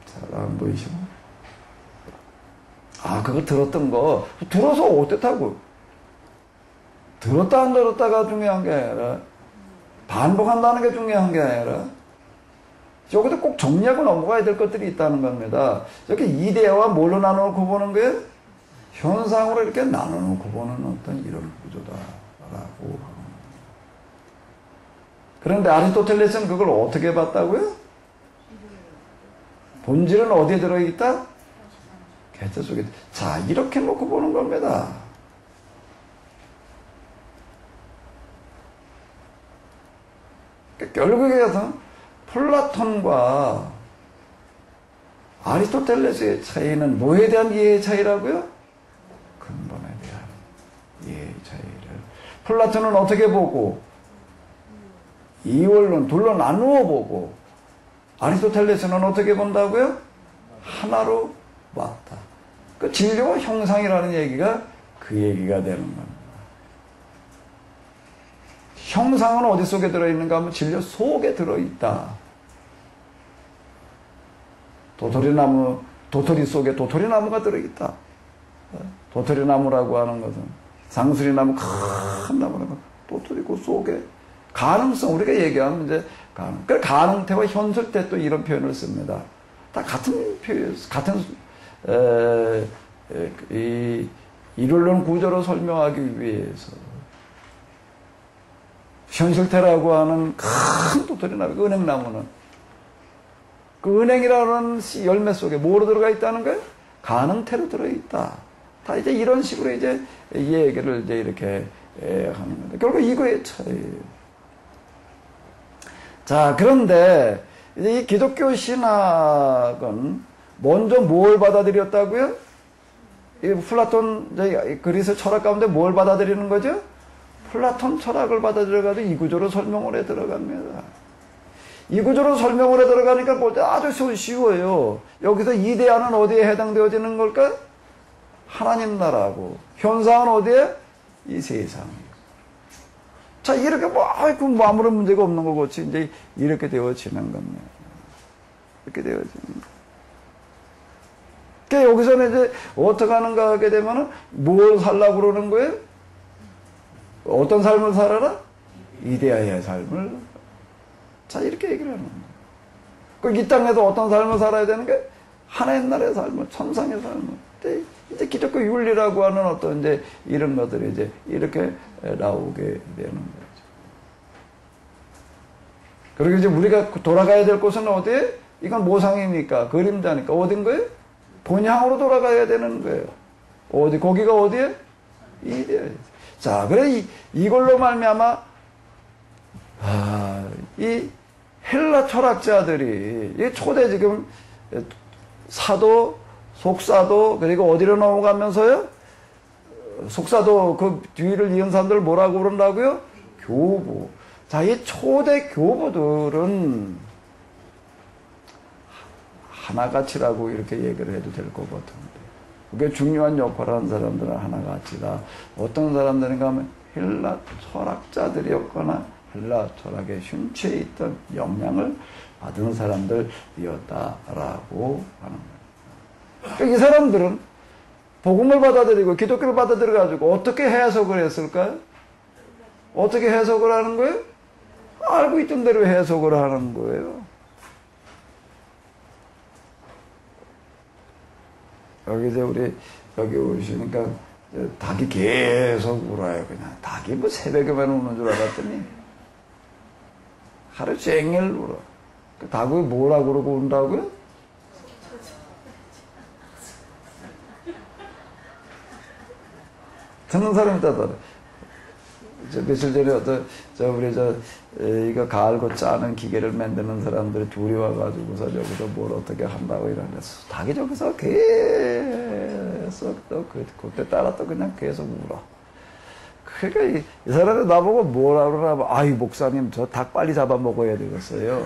잘 안 보이시고. 그거 들었던 거. 들어서 어땠다고? 들었다 안 들었다가 중요한 게 아니라, 반복한다는 게 중요한 게 아니라, 여기도 꼭 정리하고 넘어가야 될 것들이 있다는 겁니다. 이렇게 이데아와 뭘로 나눠놓고 보는 거예요? 현상으로 이렇게 나눠놓고 보는 어떤 이런 구조다라고. 그런데 아리스토텔레스는 그걸 어떻게 봤다고요? 본질은 어디에 들어있다? 개체 속에. 자, 이렇게 놓고 보는 겁니다. 그러니까 결국에서 플라톤과 아리스토텔레스의 차이는 뭐에 대한 이해의 차이라고요? 근본에 대한 이해의 차이를. 플라톤은 어떻게 보고? 이원론, 둘로 나누어 보고. 아리스토텔레스는 어떻게 본다고요? 하나로 봤다. 그 진료와 형상이라는 얘기가 그 얘기가 되는 겁니다. 형상은 어디 속에 들어있는가 하면 진료 속에 들어있다. 도토리 속에 도토리나무가 들어있다. 도토리나무라고 하는 것은 상수리나무, 큰 나무라고 도토리 그 속에 가능성, 우리가 얘기하면 이제 가능태와 현설태 또 이런 표현을 씁니다. 다 같은 표현, 같은 이 이론론 구조로 설명하기 위해서 현실태라고 하는 큰 도토리 나무, 은행나무는 그 은행이라는 열매 속에 뭐로 들어가 있다는 거예요? 가능태로 들어있다. 다 이제 이런 식으로 이제 이 얘기를 이제 이렇게 하는 건데 결국 이거의 차이예요. 자, 그런데 이제 이 기독교 신학은 먼저 뭘 받아들였다고요? 이 플라톤 그리스 철학 가운데 뭘 받아들이는 거죠? 플라톤 철학을 받아들여가지고 이 구조로 설명을 해 들어갑니다. 이 구조로 설명을 해 들어가니까 아주 쉬워요. 여기서 이데아는 어디에 해당되어지는 걸까? 하나님 나라고. 현상은 어디에? 이 세상. 자, 이렇게 아무런 문제가 없는 것 같이 이제 이렇게 되어지는 겁니다. 이렇게 되어지는 겁니다. 그러니까 여기서는 이제 어떻게 하는가 하게 되면은 뭘 살라고 그러는 거예요? 어떤 삶을 살아라? 이데아의 삶을. 자, 이렇게 얘기를 하는 거예요. 이 땅에서 어떤 삶을 살아야 되는 게 하나의 나라의 삶을, 천상의 삶을. 이제 기독교 윤리라고 하는 어떤 이제 이런 것들이 이제 이렇게 나오게 되는 거죠. 그리고 이제 우리가 돌아가야 될 곳은 어디에? 이건 모상이니까, 그림자니까, 어딘 거예요? 본향으로 돌아가야 되는 거예요. 어디, 거기가 어디에? 이데아에. 자, 그래, 이걸로 말미암아, 이 헬라 철학자들이, 이 초대 지금 사도, 속사도, 그리고 어디로 넘어가면서요? 속사도 그 뒤를 이은 사람들 뭐라고 그런다고요? 교부. 자, 이 초대 교부들은 하나같이라고 이렇게 얘기를 해도 될 것 같은데. 그게 중요한 역할을 하는 사람들은 하나같이다. 어떤 사람들인가 하면 헬라 철학자들이었거나 헬라 철학의 흉체에 있던 영향을 받은 사람들이었다라고 하는 거예요. 그러니까 이 사람들은 복음을 받아들이고 기독교를 받아들여가지고 어떻게 해석을 했을까요? 어떻게 해석을 하는 거예요? 알고 있던 대로 해석을 하는 거예요. 여기 이제 우리 여기 오시니까 닭이 계속 울어요. 그냥 닭이 뭐 새벽에만 우는 줄 알았더니 하루 종일 울어. 그 닭이 뭐라고 그러고 운다고요? 듣는 사람이 따라. 며칠 전에 이거 가을고 짜는 기계를 만드는 사람들이 둘이 와가지고서 여기서 뭘 어떻게 한다고 이러는데 닭이 저기서 계속 또 그때 따라 또 그냥 계속 울어. 그러니까 이 사람이 나보고 뭐라 그러나 아이 목사님 저 닭 빨리 잡아 먹어야 되겠어요.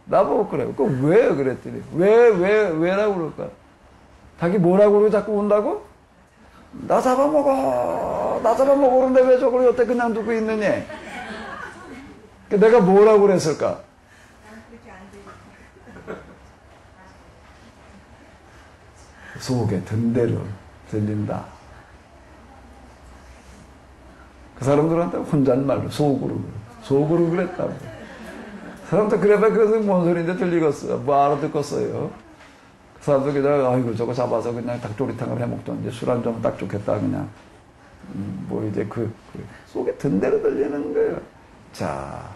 나보고 그래요. 그 왜 그랬더니 왜라고 그럴까? 닭이 뭐라고 그러고 자꾸 운다고? 나 잡아먹어 그러는데 왜 저걸 여태 그냥 두고 있느냐? 내가 뭐라고 그랬을까? 속에 든 대로 들린다. 그 사람들한테 혼잣말로 속으로 그랬다고. 사람도 그래봐 그래서 뭔 소리인데 들리겠어요? 뭐 알아듣겠어요? 그 사람도 그냥 아이고 저거 잡아서 그냥 닭조리탕을 해먹던지 술 한 잔 딱 좋겠다 그냥 뭐 이제 그 속에 든 대로 들리는 거예요. 자,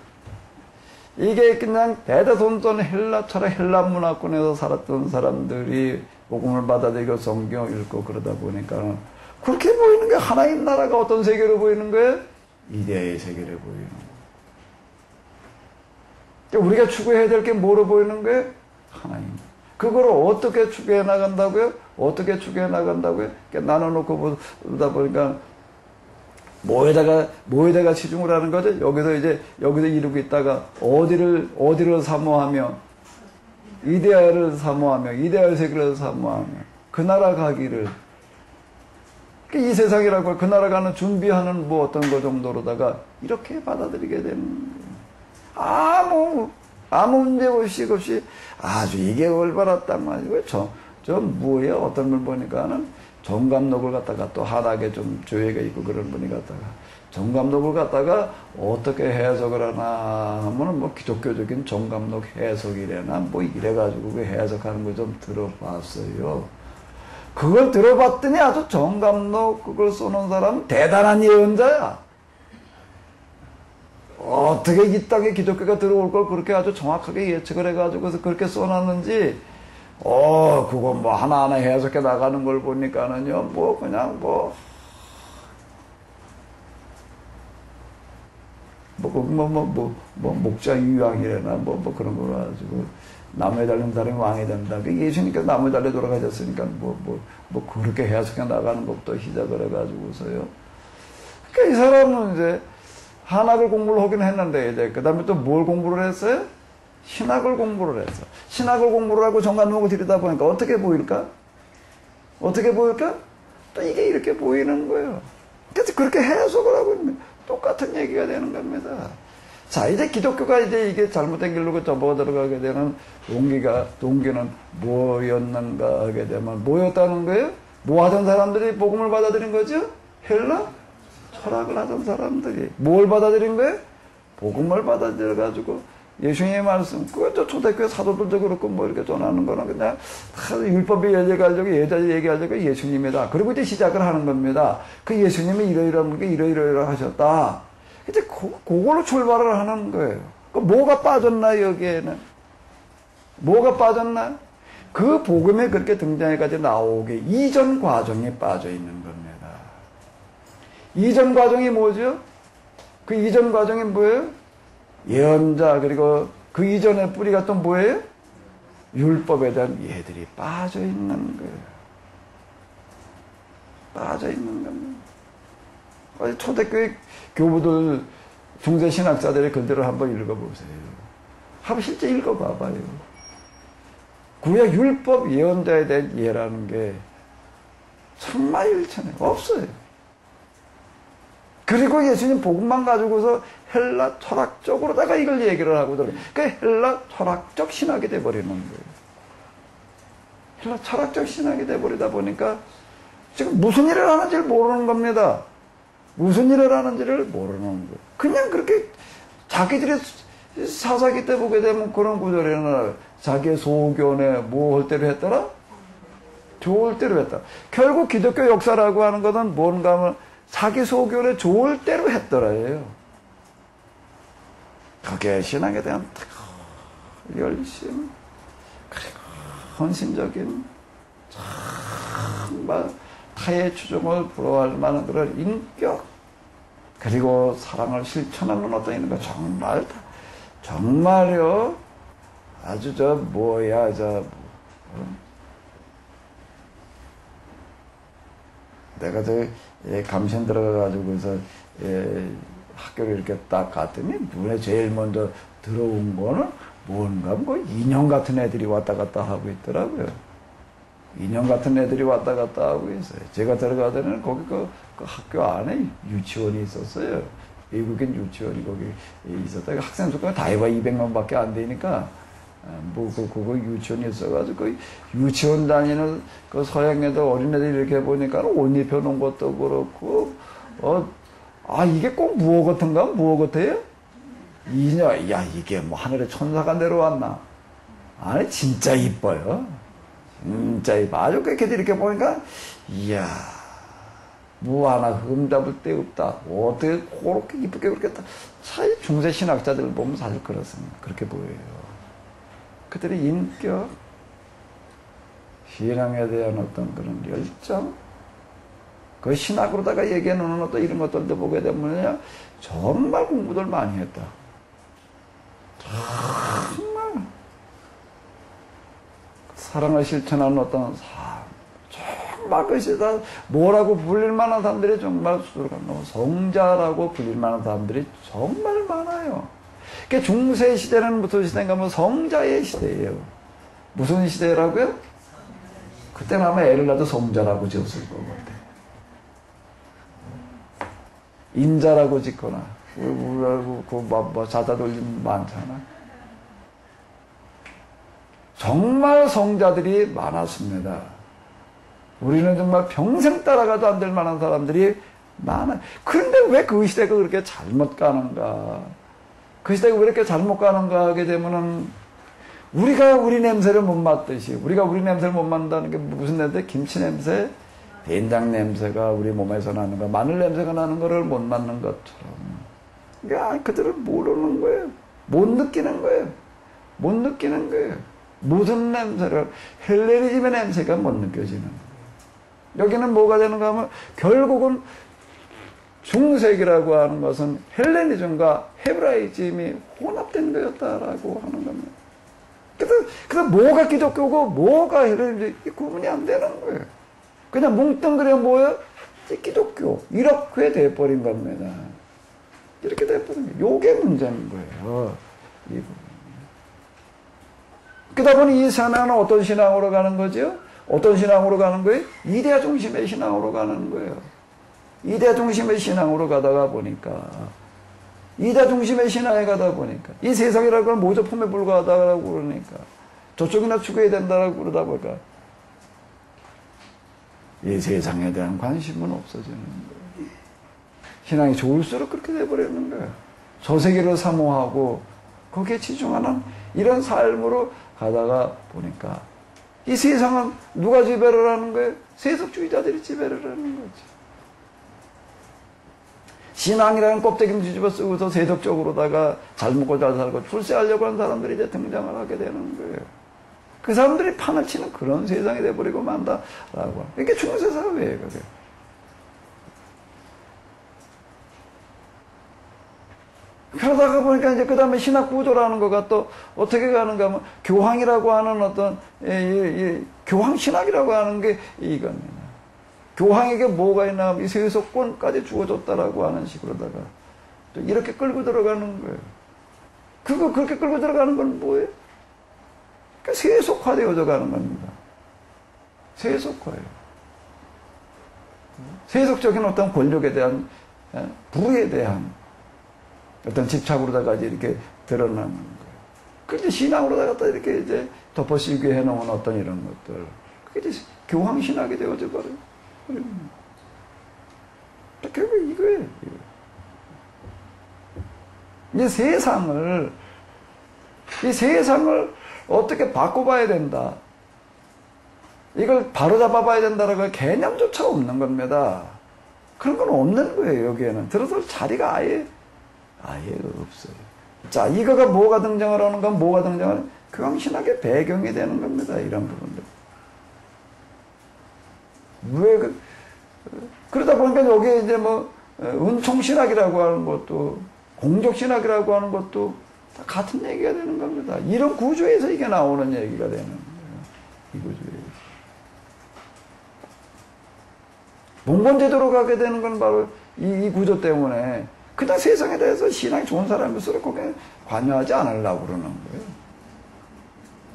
이게 그냥 대대손손 헬라 철학 헬라 문화권에서 살았던 사람들이 복음을 받아들이고 성경 읽고 그러다 보니까 그렇게 보이는 게 하나님 나라가 어떤 세계로 보이는 거예요? 이데아의 세계로 보이는 거예요. 우리가 추구해야 될 게 뭐로 보이는 거예요? 하나님. 그걸 어떻게 추구해 나간다고요? 어떻게 추구해 나간다고요? 나눠놓고 보다 보니까 뭐에다가 치중을 하는 거죠? 여기서 이루고 있다가 어디를 사모하며 이데아를 사모하며 이데아의 세계를 사모하며 그 나라 가기를 이 세상이라고 그 나라 가는 준비하는 뭐 어떤 거 정도로다가 이렇게 받아들이게 되는 거예요. 아무 문제의식 없이 아주 이게 올바랐단 말이고요. 저 뭐예요? 어떤 걸 보니까는 정감록을 갖다가 또 하나게 좀 조예가 있고 그런 분이 갖다가 정감록을 갖다가 어떻게 해석을 하나 하면은 뭐 기독교적인 정감록 해석이래나 뭐 이래가지고 그 해석하는 거 좀 들어봤어요. 그걸 들어봤더니 아주 정감록 그걸 써놓은 사람은 대단한 예언자야. 어떻게 이 땅에 기독교가 들어올 걸 그렇게 아주 정확하게 예측을 해가지고서 그렇게 써놨는지, 그거 뭐 하나하나 해석해 나가는 걸 보니까는요, 뭐 그냥 목자 유황이래나 뭐 그런 거 가지고 나무에 달린 사람이 왕이 된다. 예수님께서 나무에 달려 돌아가셨으니까 그렇게 해석해 나가는 것부터 시작을 해가지고서요. 그러니까 이 사람은 이제 한학을 공부를 하긴 했는데 이제 그 다음에 또 뭘 공부를 했어요? 신학을 공부를 했어. 신학을 공부를 하고 정관목을 들이다 보니까 어떻게 보일까? 어떻게 보일까? 또 이게 이렇게 보이는 거예요. 그래서 그렇게 해석을 하고 있는 거예요. 똑같은 얘기가 되는 겁니다. 자, 이제 기독교가 이제 이게 잘못된 길로 접어 들어가게 되는 동기는 뭐였는가 하게 되면 뭐였다는 거예요? 뭐 하던 사람들이 복음을 받아들인 거죠? 헬라? 철학을 하던 사람들이. 뭘 받아들인 거예요? 복음을 받아들여가지고 예수님의 말씀, 그것도 초대교회 사도들도 그렇고 뭐 이렇게 전하는 거는 그냥 율법에 얘기하려고 얘기하려고 예수님이다. 그리고 이제 시작을 하는 겁니다. 그 예수님이 이러이러한 게 이러이러이러 하셨다. 이제 그걸로 출발을 하는 거예요. 그 뭐가 빠졌나 여기에는? 뭐가 빠졌나? 그 복음에 그렇게 등장해가지고 나오게 이전 과정이 빠져 있는 겁니다. 이전 과정이 뭐죠? 그 이전 과정이 뭐예요? 예언자, 그리고 그 이전의 뿌리가 또 뭐예요? 율법에 대한 얘들이 빠져 있는 거예요. 빠져 있는 겁니다. 초대교회 교부들, 중세신학자들의 글들을 한번 읽어보세요. 한번 실제 읽어봐봐요. 구약 율법 예언자에 대한 예라는 게 천마일천에 없어요. 그리고 예수님 복음만 가지고서 헬라 철학적으로다가 이걸 얘기를 하거든요. 그 헬라 철학적 신학이 돼버리는 거예요. 헬라 철학적 신학이 돼버리다 보니까 지금 무슨 일을 하는지를 모르는 겁니다. 무슨 일을 하는지를 모르는 거예요. 그냥 그렇게 자기들의 사사기 때 보게 되면 그런 구절에는 자기의 소견에 뭐 할 대로 했더라? 좋을 대로 했다. 결국 기독교 역사라고 하는 것은 뭔가 하면 자기 소견에 좋을 대로 했더라예요. 그게 신앙에 대한 열심, 그리고 헌신적인, 정말 타의 추종을 부러워할 만한 그런 인격, 그리고 사랑을 실천하는 어떤 이런 거 정말요, 아주 내가 감신 들어가가지고서 학교를 이렇게 딱 갔더니 눈에 제일 먼저 들어온 거는 뭔가 인형 같은 애들이 왔다 갔다 하고 있더라고요. 인형 같은 애들이 왔다 갔다 하고 있어요. 제가 들어가더니 거기 그 학교 안에 유치원이 있었어요. 외국인 유치원이 거기 있었다. 학생 수가 다 해봐 200명밖에 안 되니까 그거 유치원이 있어가지고 그 유치원 다니는 그 서양 애들 어린애들 이렇게 보니까 옷 입혀놓은 것도 그렇고 이게 꼭 무어 같은가? 무어 같아요? 야 이게 뭐 하늘에 천사가 내려왔나? 아니 진짜 이뻐요. 진짜 이뻐. 아주 그렇게 이렇게 보니까 이야 무 하나 흠잡을 데 없다. 어떻게 그렇게 이쁘게 그렇게 사실 중세 신학자들을 보면 사실 그렇습니다. 그렇게 보여요. 그들의 인격, 신앙에 대한 어떤 그런 열정, 그 신학으로다가 얘기해 놓는 어떤 이런 것들도 보게 되면 정말 공부들 많이 했다. 정말 사랑을 실천하는 어떤 삶, 정말 그것이 다 뭐라고 불릴 만한 사람들이 정말 성자라고 불릴 만한 사람들이 정말 많아요. 그러니까 중세 시대는 무슨 시대인가 하면 성자의 시대예요. 무슨 시대라고요? 그때는 아마 애를 낳아도 성자라고 지었을 것 같아요. 인자라고 짓거나 그 자다 돌림 많잖아. 정말 성자들이 많았습니다. 우리는 정말 평생 따라가도 안 될 만한 사람들이 많아요. 그런데 왜 그 시대가 그렇게 잘못 가는가? 그 시대가 왜 이렇게 잘못 가는가 하게 되면은 우리가 우리 냄새를 못 맡듯이 우리가 우리 냄새를 못 맡는다는 게 무슨 냄새? 김치 냄새? 된장 냄새가 우리 몸에서 나는 거, 마늘 냄새가 나는 거를 못 맡는 것처럼 그러니까 그들은 모르는 거예요. 못 느끼는 거예요. 못 느끼는 거예요. 무슨 냄새를, 헬레니즘의 냄새가 못 느껴지는 거예요. 여기는 뭐가 되는가 하면 결국은 중세기라고 하는 것은 헬레니즘과 헤브라이즘이 혼합된 거였다라고 하는 겁니다. 그래서 뭐가 기독교고 뭐가 헬레니즘 구분이 안 되는 거예요. 그냥 뭉뚱그려 뭐예요? 기독교 이렇게 돼버린 겁니다. 이렇게 돼버린 거예요. 요게 문제인 거예요. 그러다 보니 이 신앙은 어떤 신앙으로 가는 거죠? 어떤 신앙으로 가는 거예요? 이데아 중심의 신앙으로 가는 거예요. 이데아 중심의 신앙으로 가다가 보니까 이데아 중심의 신앙에 가다 보니까 이 세상이라고 하는 모조품에 불과하다고 그러니까 저쪽이나 추구해야 된다고 그러다 보니까 이 세상에 대한 관심은 없어지는 거예요. 신앙이 좋을수록 그렇게 돼버리는 거예요. 저 세계를 사모하고 거기에 치중하는 이런 삶으로 가다가 보니까 이 세상은 누가 지배를 하는 거예요? 세속주의자들이 지배를 하는 거죠. 신앙이라는 껍데기를 뒤집어 쓰고서 세속적으로다가 잘 먹고 잘 살고 출세하려고 하는 사람들이 이제 등장을 하게 되는 거예요. 그 사람들이 판을 치는 그런 세상이 돼버리고 만다라고. 이게 중세 사회예요, 그게. 그러다가 보니까 이제 그 다음에 신학 구조라는 거가 또 어떻게 가는가 하면 교황이라고 하는 어떤 교황 신학이라고 하는 게 이겁니다. 교황에게 뭐가 있나 하면 이 세속권까지 주어졌다라고 하는 식으로다가 또 이렇게 끌고 들어가는 거예요. 그렇게 끌고 들어가는 건 뭐예요? 그러니까 세속화되어져 가는 겁니다. 세속화예요. 세속적인 어떤 권력에 대한 부에 대한 어떤 집착으로다가 이렇게 드러나는 거예요. 그런데 신앙으로다가 이렇게 이제 덮어씌우게 해놓은 어떤 이런 것들. 그게 이제 교황신학이 되어져 버려요. 결국 이거예요. 이제 이 세상을 어떻게 바꿔봐야 된다. 이걸 바로잡아봐야 된다라고 개념조차 없는 겁니다. 그런 건 없는 거예요, 여기에는. 들어설 자리가 아예 없어요. 자, 이거가 뭐가 등장을 하는 건 뭐가 등장하는? 교황신학의 배경이 되는 겁니다. 이런 부분들. 왜 그러다 보니까 여기에 이제 뭐 은총신학이라고 하는 것도 공적신학이라고 하는 것도 다 같은 얘기가 되는 겁니다. 이런 구조에서 이게 나오는 얘기가 되는 거예요. 이 구조에서. 봉건제도로 가게 되는 건 바로 이 구조 때문에 그냥 세상에 대해서 신앙이 좋은 사람일수록 거기에 관여하지 않으려고 그러는 거예요.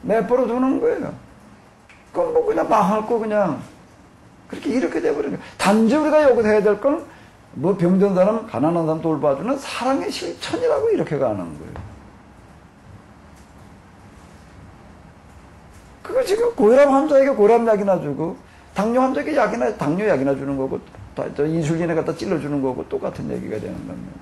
내버려 두는 거예요. 그건 뭐 그냥 망할 거 그냥 그렇게 이렇게 돼버리는 거예요. 단지 우리가 여기서 해야 될 건 뭐 병든 사람, 가난한 사람 돌봐주는 사랑의 실천이라고 이렇게 가는 거예요. 그거 지금 고혈압 환자에게 고혈압약이나 주고 당뇨 환자에게 당뇨약이나 주는 거고 인슐린에 갖다 찔러주는 거고 똑같은 얘기가 되는 겁니다.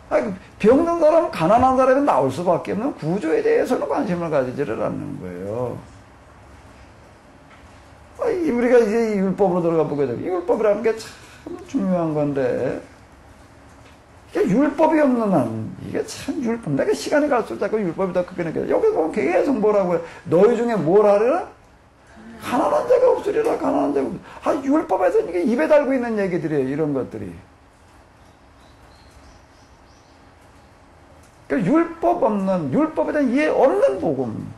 아니, 병든 사람은 가난한 사람이 나올 수밖에 없는 구조에 대해서는 관심을 가지지를 않는 거예요. 우리가 이제 율법으로 들어가 보게 되고, 율법이라는 게 참 중요한 건데, 율법이 없는 한, 이게 참 율법. 내가 시간이 갈수록 자꾸 율법이 더 크게 느껴져. 여기 보면 계속 뭐라고 해. 너희 중에 뭘 하려나? 가난한 자가 없으리라, 가난한 자가 없으리라. 율법에서 이게 입에 달고 있는 얘기들이에요, 이런 것들이. 그러니까 율법에 대한 이해 없는 복음.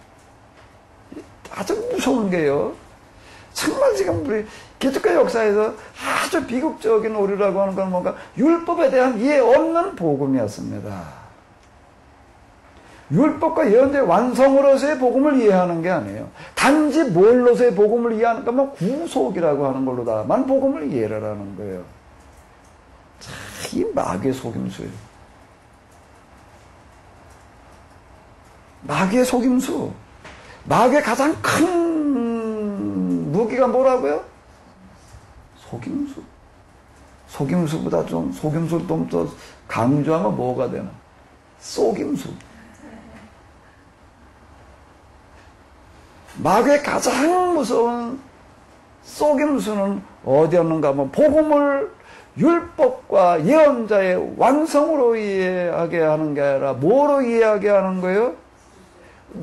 아주 무서운 게요. 정말 지금 우리 기독교 역사에서 아주 비극적인 오류라고 하는 건 뭔가 율법에 대한 이해 없는 복음이었습니다. 율법과 예언자의 완성으로서의 복음을 이해하는 게 아니에요. 단지 뭘로서의 복음을 이해하는 거면 구속이라고 하는 걸로다만 복음을 이해를 하는 거예요. 참, 이 마귀의 속임수예요. 마귀의 속임수. 마귀의 가장 큰 무기가 뭐라고요? 속임수. 속임수보다 속임수를 좀 더 강조하면 뭐가 되나? 속임수. 마귀의 가장 무서운 속임수는 어디였는가 하면 복음을 율법과 예언자의 완성으로 이해하게 하는 게 아니라 뭐로 이해하게 하는 거예요?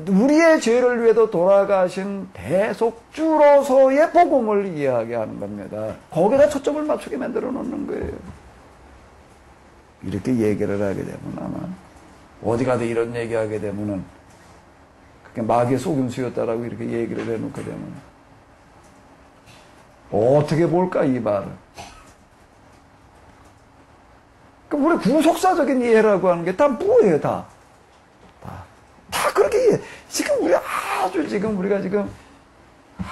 우리의 죄를 위해서 돌아가신 대속주로서의 복음을 이해하게 하는 겁니다. 거기다 초점을 맞추게 만들어 놓는 거예요. 이렇게 얘기를 하게 되면 아마 어디 가도 이런 얘기하게 되면은 그게 마귀의 속임수였다라고 이렇게 얘기를 해놓게 되면 어떻게 볼까 이 말을? 우리 구속사적인 이해라고 하는 게 다 뭐예요, 다 그렇게 이해. 지금 우리 우리가 지금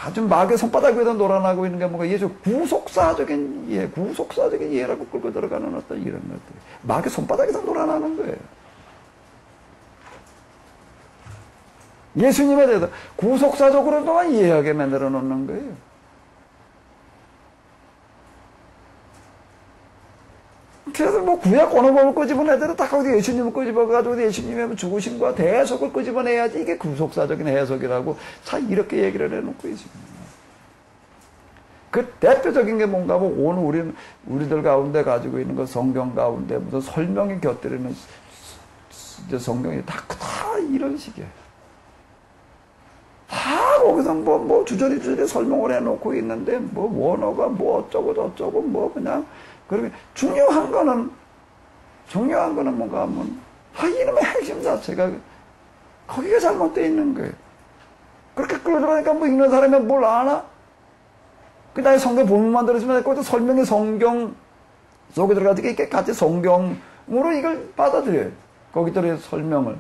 아주 마귀의 손바닥 위에서 놀아나고 있는 게 뭔가 이게 구속사적인 이해라고 끌고 들어가는 어떤 이런 것들. 마귀의 손바닥에서 놀아나는 거예요. 예수님에 대해서 구속사적으로만 이해하게 만들어 놓는 거예요. 그래서 뭐 구약 어느 법을 끄집어내야 애들은 다 거기 예수님을 끄집어가지고 예수님의 죽으심과 대속을 끄집어내야지 이게 구속사적인 해석이라고 참 이렇게 얘기를 해놓고 있습니다. 그 대표적인 게 뭔가 하면 오늘 우리들 가운데 가지고 있는 거 성경 가운데 무슨 설명이 곁들이는 성경이 다 이런 식이에요. 다 거기서 뭐 주저리 설명을 해놓고 있는데 뭐 원어가 뭐 어쩌고 저쩌고 뭐 그냥 그러면 중요한 거는 뭔가 하면 이놈의 핵심 자체가 거기가 잘못되어 있는 거예요. 그렇게 끌어들어가니까 뭐 읽는 사람이 뭘 아나? 그 나의 성경 본문만 들으시면 거기서 설명이 성경 속에 들어가서 이렇게 같이 성경으로 이걸 받아들여요. 거기 들어있는 설명을.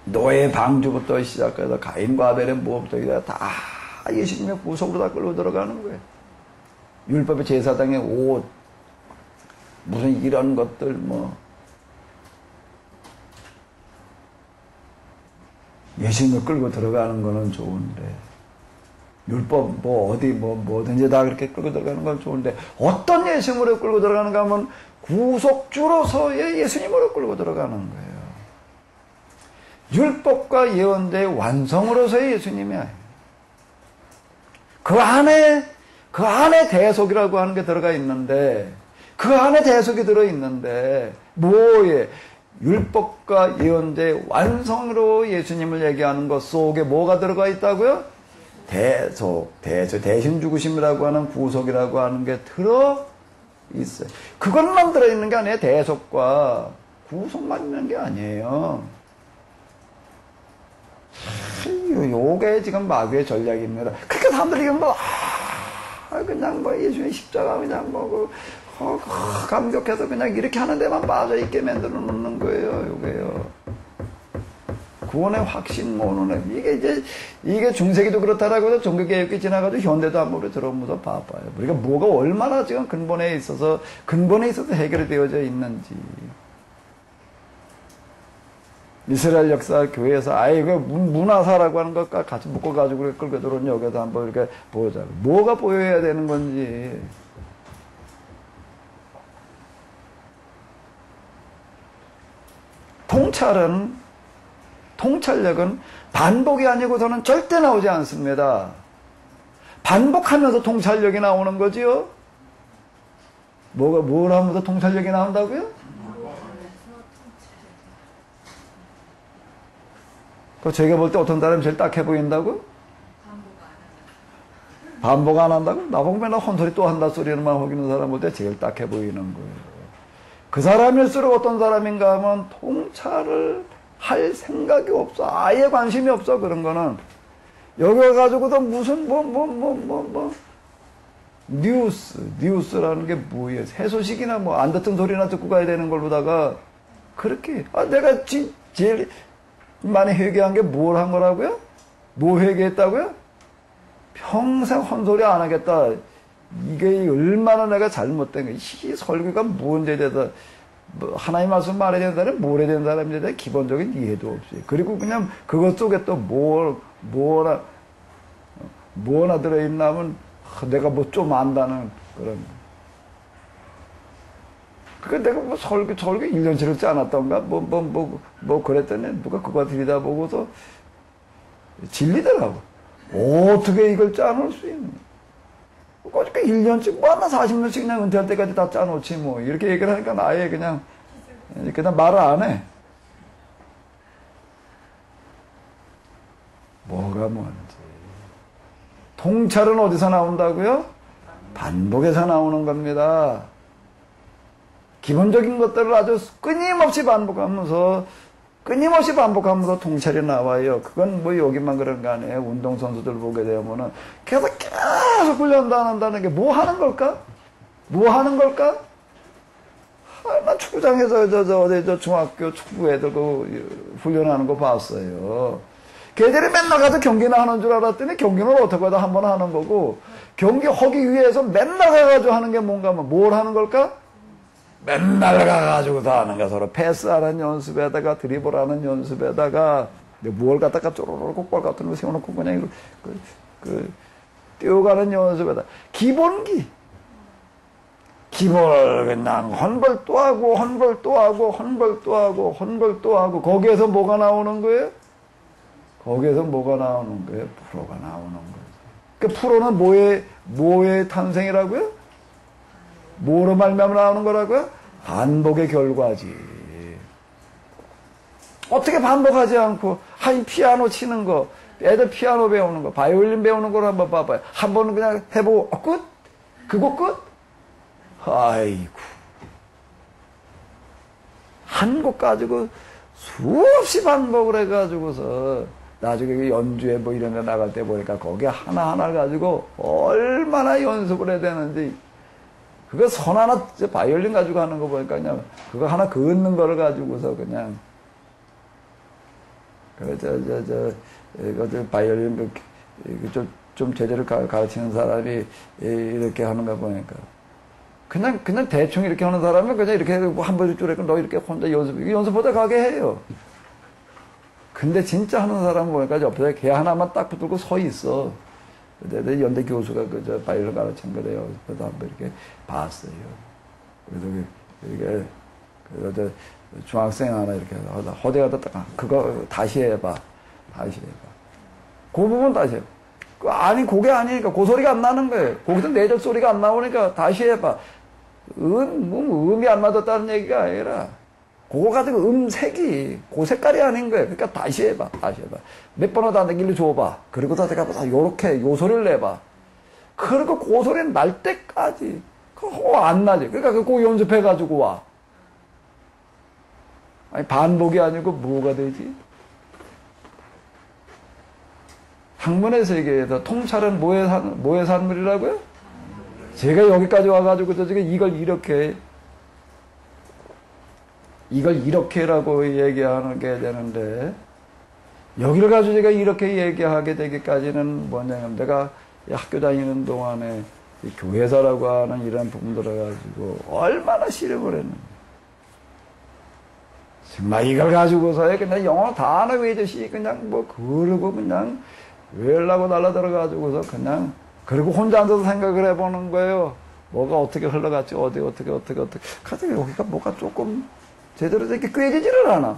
노예 방주부터 시작해서 가인과 아벨의 무엇부터 다 예수님의 구속으로 다 끌고 들어가는 거예요. 율법의 제사장의 옷, 무슨 이런 것들 뭐 예수님을 끌고 들어가는 거는 좋은데 율법 뭐 어디 뭐든지 다 그렇게 끌고 들어가는 건 좋은데 어떤 예수님으로 끌고 들어가는가 하면 구속주로서의 예수님으로 끌고 들어가는 거예요. 율법과 예언자의 완성으로서의 예수님이 아니에요. 그 안에 대속이라고 하는 게 들어가 있는데, 그 안에 대속이 들어있는데, 뭐에? 율법과 예언자의 완성으로 예수님을 얘기하는 것 속에 뭐가 들어가 있다고요? 대신 죽으심이라고 하는 구속이라고 하는 게 들어있어요. 그것만 들어있는 게 아니에요. 대속과 구속만 있는 게 아니에요. 요게 지금 마귀의 전략입니다. 그러니까 사람들이 그냥 예수님의 십자가 그냥 감격해서 그냥 이렇게 하는 데만 빠져있게 만들어 놓는 거예요, 요게요. 구원의 확신 모르는, 이게 중세기도 그렇다라고 해서 종교개혁이 지나가지고 현대도 한번 들어오면서 봐봐요. 우리가 뭐가 얼마나 지금 근본에 있어서 해결이 되어져 있는지. 이스라엘 역사 교회에서 그 문화사라고 하는 것과 같이 묶어가지고 끌고 들어온 여기서 한번 이렇게 보자. 뭐가 보여야 되는 건지. 통찰력은 반복이 아니고서는 절대 나오지 않습니다. 반복하면서 통찰력이 나오는 거지요? 뭘 하면서 통찰력이 나온다고요? 제가 볼 때 어떤 사람이 제일 딱해 보인다고? 반복 안 한다고? 나보고 맨날 헛소리 또 한다 소리만 하기는 사람 볼 때 제일 딱해 보이는 거예요. 그 사람일수록 어떤 사람인가 하면 통찰을 할 생각이 없어. 아예 관심이 없어. 그런 거는. 여기 와가지고도 무슨 뉴스라는 게 뭐예요? 새 소식이나 안 듣던 소리나 듣고 가야 되는 걸로다가 그렇게 내가 제일 많이 회개한 게 뭘 한 거라고요? 뭐 회개했다고요? 평생 헛소리 안 하겠다. 이게 얼마나 내가 잘못된 거야. 이 설교가 뭔데 대해서 하나님 말씀 말해야 되는 사람이 뭘 해야 되는 사람인데 대해 기본적인 이해도 없어요. 그리고 그냥 그것 속에 또 뭐나 들어있나 하면 내가 좀 안다는 그런. 그러니까 내가 설교 1년치 읽지 않았던가? 그랬더니 누가 그거 들여다보고서 질리더라고. 어떻게 이걸 짜놓을 수 있는? 그러니까 1년씩, 뭐, 나 40년씩 그냥 은퇴할 때까지 다 짜놓지, 뭐. 이렇게 얘기를 하니까 아예 그냥 말을 안 해. 뭐가 뭔지. 통찰은 어디서 나온다고요? 반복에서 나오는 겁니다. 기본적인 것들을 아주 끊임없이 반복하면서 통찰이 나와요. 그건 뭐 여기만 그런 거 아니에요. 운동선수들 보게 되면은 계속 훈련한다는 게 뭐 하는 걸까? 뭐 하는 걸까? 나 축구장에서 어디 중학교 축구 애들 그 훈련하는 거 봤어요. 걔들이 맨날 가서 경기나 하는 줄 알았더니 경기는 어떻게 하다 한 번 하는 거고, 경기 하기 위해서 맨날 가가지고 하는 게 뭔가 하면 뭘 하는 걸까? 맨날 가가지고 다 하는 거야. 서로 패스하는 연습에다가 드리블하는 연습에다가 뭘 갖다가 쪼로록 볼 같은 거 세워놓고 그냥 뛰어가는 연습에다 기본을 그냥 헌벌 또 하고 거기에서 뭐가 나오는 거예요? 거기에서 뭐가 나오는 거예요? 프로가 나오는 거예요. 그 프로는 뭐의 탄생이라고요? 뭐로 말미암아 나오는 거라고요? 반복의 결과지. 어떻게 반복하지 않고, 피아노 치는 거, 애들 피아노 배우는 거, 바이올린 배우는 걸 한번 봐봐요. 한 번은 그냥 해보고, 끝? 그거 끝? 아이고. 한 곡 가지고 수없이 반복을 해가지고서, 나중에 연주회 뭐 이런 데 나갈 때 보니까 거기 하나하나 가지고 얼마나 연습을 해야 되는지, 그거 선 하나, 바이올린 가지고 하는 거 보니까 그냥, 그거 하나 긋는 거를 가지고서 그냥, 바이올린, 좀 제대로 가르치는 사람이 이렇게 하는 거 보니까. 그냥 대충 이렇게 하는 사람은 그냥 이렇게 한 번 줄에 너 이렇게 혼자 연습보다 가게 해요. 근데 진짜 하는 사람 보니까 옆에 걔 하나만 딱 붙들고 서 있어. 근데 연대 교수가 바이올린 가르친 거래요. 그래서 한번 이렇게 봤어요. 그래서 이게 중학생 하나 이렇게 허대가다 딱 그거 다시 해봐. 그 부분 다시 해봐. 아니 그게 아니니까 그 소리가 안 나는 거예요. 거기서 내적 소리가 안 나오니까 다시 해봐. 음이 안 맞았다는 얘기가 아니라 그거 가지고 음색이 그 색깔이 아닌 거예요. 그러니까 다시 해봐. 몇 번 하다 내길로 줘봐. 그리고 다 내가 요렇게 요 소리를 내봐. 그리고 그 소리는 날 때까지 안 나지. 그러니까 그거 연습해가지고 와. 아니 반복이 아니고 뭐가 되지? 학문의 세계에서 통찰은 뭐의 산물이라고요? 제가 여기까지 와가지고 지금 이걸 이렇게라고 얘기하는 게 되는데, 여기를 가지고 제가 이렇게 얘기하게 되기까지는 뭐냐면, 내가 학교 다니는 동안에 교회사라고 하는 이런 부분들을 가지고 얼마나 씨름을 했는데, 정말 이걸 가지고서 그냥 영어 단어 외듯이 그냥 그러고 그냥 외우려고 날라들어가지고서 그냥, 그리고 혼자 앉아서 생각을 해보는 거예요. 뭐가 어떻게 흘러갔지, 어떻게. 가서 여기가 뭐가 조금 제대로 이렇게 꿰지지를 않아.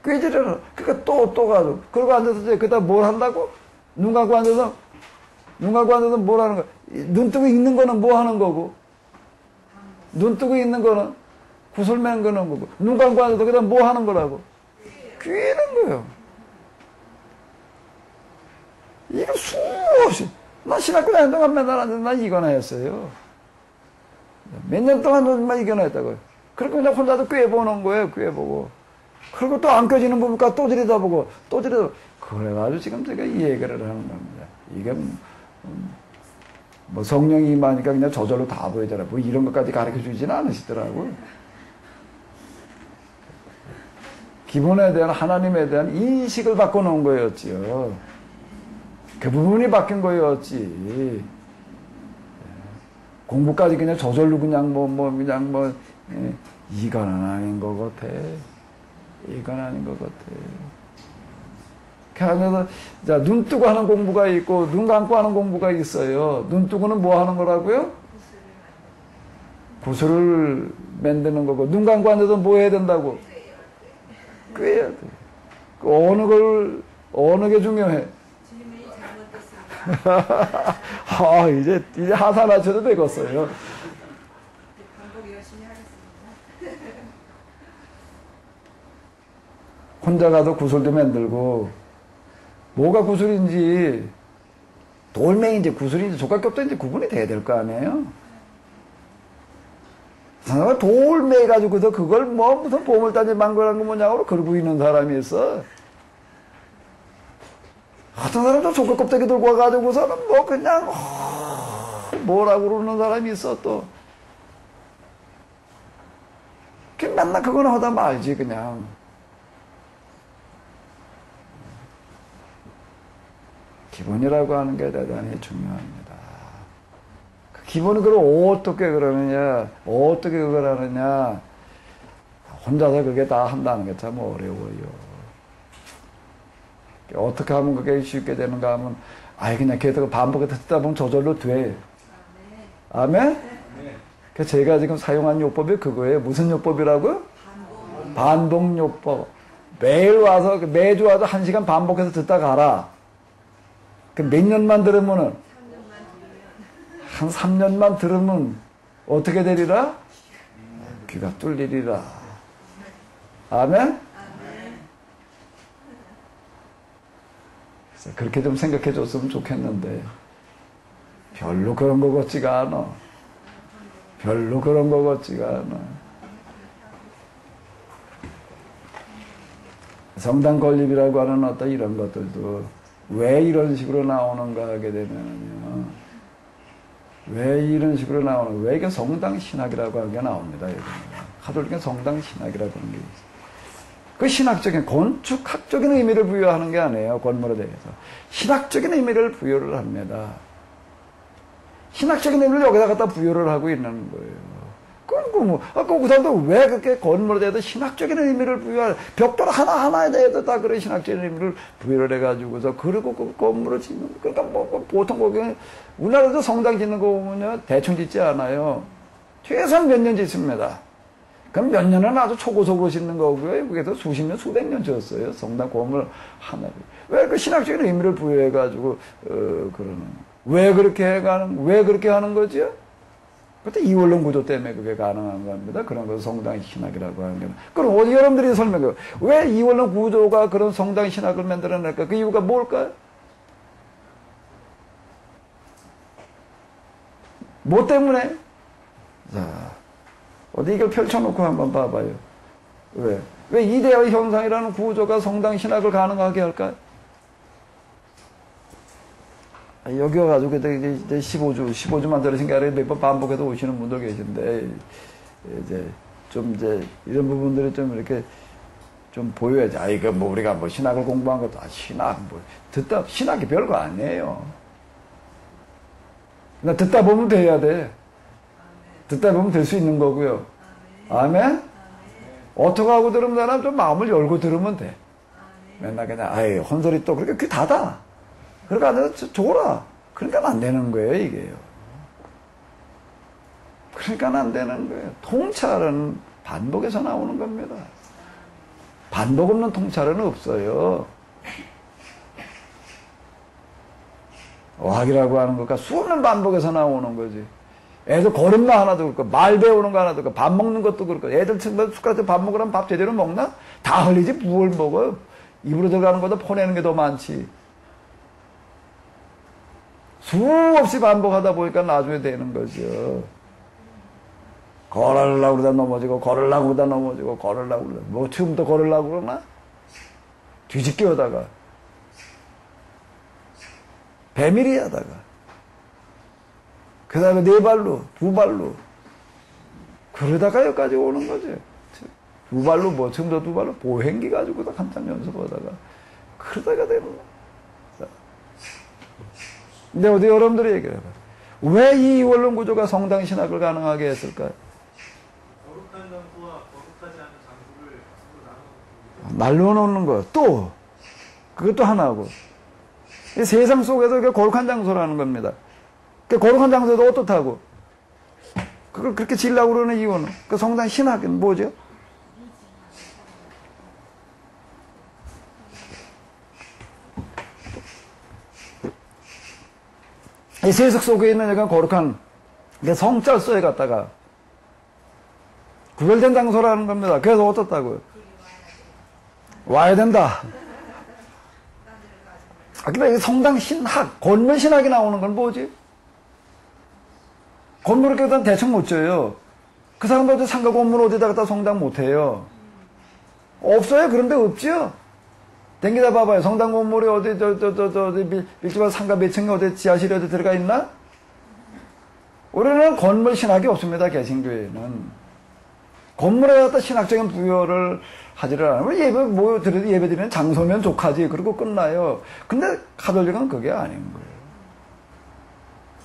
그러니까 또 가지고. 그러고 앉아서 이제 그다 뭘 한다고? 눈 감고 앉아서 뭘 하는 거야? 눈 뜨고 있는 거는 뭐 하는 거고? 눈 뜨고 있는 거는 구슬 맨 거는 뭐고? 눈 감고 앉아서 그다음 뭐 하는 거라고? 꿰는 거예요. 이거 수없이. 나 신학교 다니는 동안 맨날 앉아서 난 이거나 했어요. 몇 년 동안 정말 이거나 했다고요. 그리고 그냥 혼자서 꿰보는 거예요, 꿰보고. 그리고 또 안 껴지는 부분까 또 들여다보고. 그래가지고 지금 제가 이 얘기를 하는 겁니다. 이게, 성령이 임하니까 그냥 저절로 다 보이더라. 이런 것까지 가르쳐 주지는 않으시더라고요. 기본에 대한, 하나님에 대한 인식을 바꿔놓은 거였지요. 그 부분이 바뀐 거였지. 공부까지 그냥 저절로 그냥 이건 아닌 것 같아. 그래서, 자, 눈 뜨고 하는 공부가 있고, 눈 감고 하는 공부가 있어요. 눈 뜨고는 뭐 하는 거라고요? 구슬을 만드는 거고, 눈 감고 앉아서 뭐 해야 된다고? 꿰야 돼. 어느 걸 어느 게 중요해? 질문이 잘못됐습니다. 아, 이제 하산하셔도 되겠어요. 반복 열심히 하겠습니다. 혼자 가도 구슬도 만들고, 뭐가 구슬인지, 돌멩이인지 구슬인지 조각겹도인지 구분이 돼야 될 거 아니에요? 돌멩이 가지고서 그걸 뭐 무슨 보물단지 망고라는 거 뭐냐고 그러고 있는 사람이 있어. 어떤 사람도 조각껍데기 들고 와가지고서는 뭐 그냥 뭐라고 그러는 사람이 있어 또. 그냥 맨날 그거나 하다 말지 그냥. 기본이라고 하는 게 대단히 중요합니다. 그 기본을 그걸 어떻게 그러느냐, 어떻게 그걸 하느냐, 혼자서 그게 다 한다는 게 참 어려워요. 어떻게 하면 그게 쉽게 되는가 하면, 그냥 계속 반복해서 듣다 보면 저절로 돼. 아멘? 그 제가 지금 사용한 요법이 그거예요. 무슨 요법이라고요? 반복 요법. 매주 와서 1시간 반복해서 듣다 가라. 그 몇 년만 들으면은, 한 3년만 들으면 어떻게 되리라? 귀가 뚫리리라. 아멘? 그래서 그렇게 좀 생각해 줬으면 좋겠는데, 별로 그런 거 같지가 않아. 별로 그런 거 같지가 않아. 성당 건립이라고 하는 어떤 이런 것들도 왜 이런 식으로 나오는가 하게 되면요. 왜 이런 식으로 나오는, 왜 이게 성당 신학이라고 하는 게 나옵니다. 가톨릭은 성당 신학이라고 하는 게 있어요. 그 신학적인, 건축학적인 의미를 부여하는 게 아니에요. 건물에 대해서. 신학적인 의미를 부여를 합니다. 신학적인 의미를 여기다 갖다 부여를 하고 있는 거예요. 그 사람도 왜 그렇게 건물에 대해서 신학적인 의미를 부여할, 벽돌 하나하나에 대해서 다 그런 신학적인 의미를 부여를 해가지고서, 그리고 그 건물을 짓는, 그러니까 보통 거기, 우리나라도 성당 짓는 거 보면요, 대충 짓지 않아요. 최소한 몇 년 짓습니다. 그럼 몇 년은 아주 초고속으로 짓는 거고요. 외국에서 수십 년, 수백 년 지었어요. 성당 건물 하나를. 왜 그 신학적인 의미를 부여해가지고, 왜 그렇게 하는 거죠? 그때 이원론 구조 때문에 그게 가능한 겁니다. 그런 것을 성당 신학이라고 하는 게. 그럼 어디 여러분들이 설명해요. 왜 이원론 구조가 그런 성당 신학을 만들어낼까? 그 이유가 뭘까요? 뭐 때문에? 자, 어디 이걸 펼쳐놓고 한번 봐봐요. 왜 이데아의 현상이라는 구조가 성당 신학을 가능하게 할까요? 여기 와가지고 이제 15주만 들으신 게 아니라 몇 번 반복해서 오시는 분들 계신데, 이제 이런 부분들이 좀 이렇게 좀 보여야지. 이거 뭐 우리가 뭐 신학을 공부한 것도, 신학이 별거 아니에요. 그냥 듣다 보면 돼야 돼. 듣다 보면 될 수 있는 거고요. 아멘? 어떻게 하고 들으면 되나? 좀 마음을 열고 들으면 돼. 맨날 그냥, 혼소리 또 그렇게 귀 닫아. 그러니까 안 돼서 줘라. 그러니까 안 되는 거예요, 이게요. 그러니까 안 되는 거예요. 통찰은 반복에서 나오는 겁니다. 반복 없는 통찰은 없어요. 어학이라고 하는 것과 수없는 반복에서 나오는 거지. 애들 걸음마 하나도 그렇고, 말 배우는 거 하나도 그렇고, 밥 먹는 것도 그렇고, 애들 숟가락에 밥 먹으라면 밥 제대로 먹나? 다 흘리지, 뭘 먹어? 입으로 들어가는 것보다 퍼내는 게 더 많지. 수없이 반복하다 보니까 나중에 되는 거죠. 걸으려고 그러다 넘어지고, 걸으려고 그러다 넘어지고, 걸으려고 그러다. 뭐, 처음부터 걸으려고 그러나? 뒤집기 하다가. 배밀이 하다가. 그 다음에 네 발로, 두 발로. 그러다가 여기까지 오는 거죠. 두 발로, 뭐, 처음부터 두 발로 보행기 가지고 한참 연습하다가. 그러다가 되는 거야. 근데 어디 여러분들이 얘기를 해봐요. 왜 이 원론 구조가 성당 신학을 가능하게 했을까요? 거룩한 장소와 거룩하지 않은 장소를 날로 놓는 거. 또, 그것도 하나고. 이 세상 속에서 그 거룩한 장소라는 겁니다. 그 거룩한 장소도 어떻다고? 그걸 그렇게 지으려고 그러는 이유는, 그 성당 신학은 뭐죠? 이 세석 속에 있는 약간 거룩한 성짤서에 갖다가 구별된 장소라는 겁니다. 그래서 어떻다고요? 와야 된다. 근데 성당 신학, 건물 신학이 나오는 건 뭐지? 건물을 깨우다 대충 못 지어요. 그 사람들 상가 건물 어디다가 다 성당 못 해요. 없어요? 그런데 없죠? 댕기다 봐봐요. 성당 건물이 어디, 밀집한 상가 몇 층에 어디 지하실에 어디 들어가 있나? 우리는 건물 신학이 없습니다. 개신교회는. 건물에 갖다 신학적인 부여를 하지를 않아요. 예배 드리는 장소면 족하지. 그리고 끝나요. 근데 가톨릭은 그게 아닌 거예요.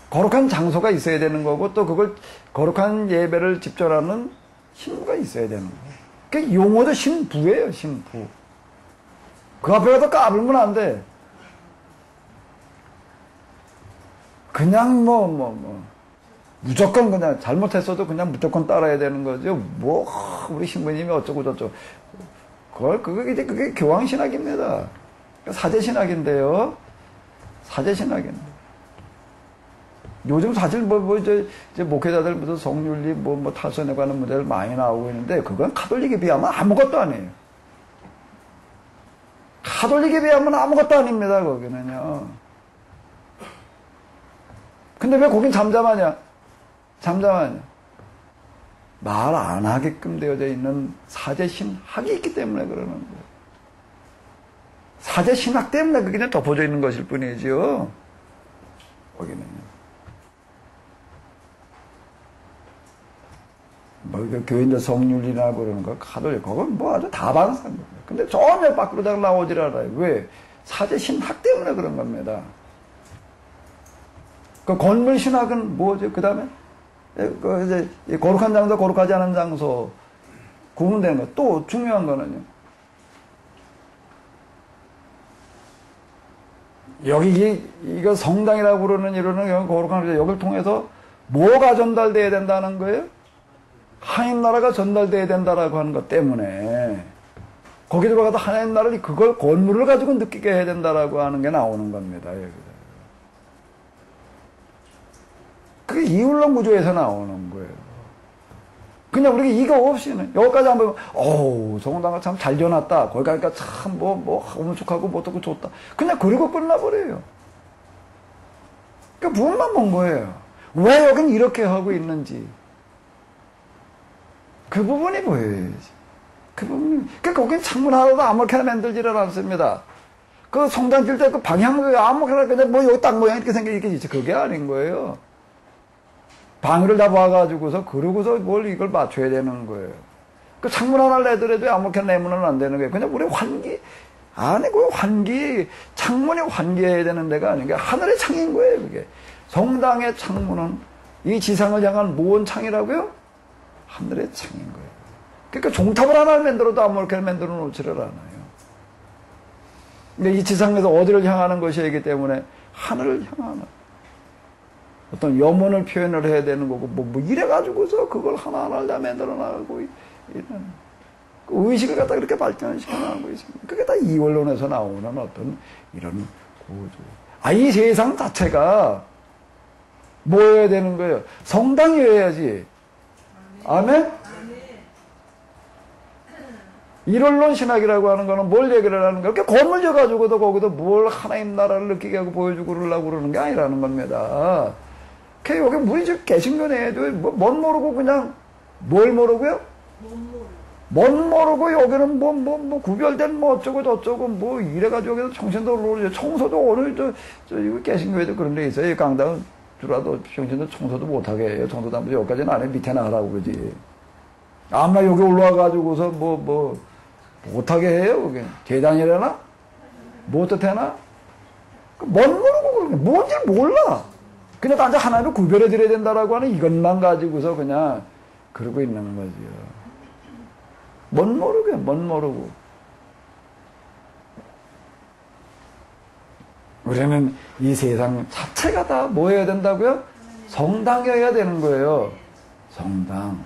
거룩한 장소가 있어야 되는 거고, 또 그걸 거룩한 예배를 집전하는 신부가 있어야 되는 거예요. 그 용어도 신부예요, 신부. 그 앞에 가서 까불면 안 돼. 그냥 무조건 그냥 잘못했어도 그냥 무조건 따라야 되는 거죠. 우리 신부님이 어쩌고 저쩌고. 그게 교황신학입니다. 사제신학인데요. 사제신학인데. 요즘 사실 이제 목회자들 무슨 성윤리 탈선에 관한 문제들 많이 나오고 있는데, 그건 가톨릭에 비하면 아무것도 아니에요. 가톨릭에 비하면 아무것도 아닙니다, 거기는요. 근데 왜 거긴 잠잠하냐? 말 안 하게끔 되어져 있는 사제신학이 있기 때문에 그러는 거예요. 사제신학 때문에 그게 그냥 덮어져 있는 것일 뿐이죠. 거기는요. 교인들 성률이나 그러는 거, 가톨릭, 그건 아주 다반사인 거예요. 근데 전혀 밖으로 잘 나오질 않아요. 왜? 사제신학 때문에 그런 겁니다. 그 건물신학은 뭐죠? 그 다음에, 이제, 거룩한 장소, 거룩하지 않은 장소, 구분되는 거. 또 중요한 거는요. 이거 성당이라고 그러는 이러는 거룩한, 여기를 통해서 뭐가 전달돼야 된다는 거예요? 하나님 나라가 전달돼야 된다라고 하는 것 때문에 거기 들어가서 하나님 나라를 그걸 건물을 가지고 느끼게 해야 된다라고 하는 게 나오는 겁니다. 여기서. 그게 이율론 구조에서 나오는 거예요. 그냥 우리가 이거 없이는 여기까지 한번 성당가 참 잘 지어놨다. 거기 가니까 참 엄숙하고 어떻고 좋다. 그냥 그리고 끝나버려요. 그러니까 부분만 본 거예요. 왜 여긴 이렇게 하고 있는지. 그 부분이 보여야지. 그 부분이. 그러니까 거긴 창문 하나도 아무렇게나 만들지를 않습니다. 그 성당 질 때 그 방향을 아무렇게나 그냥 여기 땅 모양 이렇게 생기지. 그게 아닌 거예요. 방위를 다 봐가지고서 그러고서 이걸 맞춰야 되는 거예요. 그 창문 하나를 내더라도 아무렇게나 내면은 안 되는 거예요. 그냥 우리 창문이 환기해야 되는 데가 아닌 게 하늘의 창인 거예요, 그게. 성당의 창문은 이 지상을 향한 무언 창이라고요? 하늘의 창인 거예요. 그러니까 종탑을 하나를 만들어도 아무렇게나 만들어 놓지를 않아요. 근데 이 지상에서 어디를 향하는 것이기 때문에 하늘을 향하는 어떤 염원을 표현을 해야 되는 거고, 이래가지고서 그걸 하나하나를 다 만들어 나가고 있는 그 의식을 갖다 그렇게 발전시켜 나가고 있습니다. 그게 다 이원론에서 나오는 어떤 이런 구조. 이 세상 자체가 뭐여야 되는 거예요? 성당이어야지. 아멘? 이론론 신학이라고 하는 거는 뭘 얘기를 하는 거야? 이렇게 건물 져가지고도 거기도 뭘 하나님 나라를 느끼게 하고 보여주고 그러려고 그러는 게 아니라는 겁니다. 여기 우리 집 개신교 내에도 뭔 모르고 그냥 뭘 모르고요? 뭔 모르고 여기는 구별된 어쩌고 저쩌고 이래가지고 여기서 청신도 모르죠. 청소도 오늘 이거 개신교에도 그런 데 있어요. 강당 주라도 평신도 청소도 못하게 해요. 청소도 하면 여기까지는 안 해. 밑에나 하라고 그러지. 아마 여기 올라와가지고서 못하게 해요. 그게. 계단이라나? 어떻게나? 뭔 모르고 그런 게 뭔지 몰라. 그냥 단지 하나를 구별해 드려야 된다라고 하는 이것만 가지고서 그냥 그러고 있는 거지요. 뭔 모르고. 우리는 이 세상 자체가 다 뭐 해야 된다고요? 성당이어야 되는 거예요. 성당.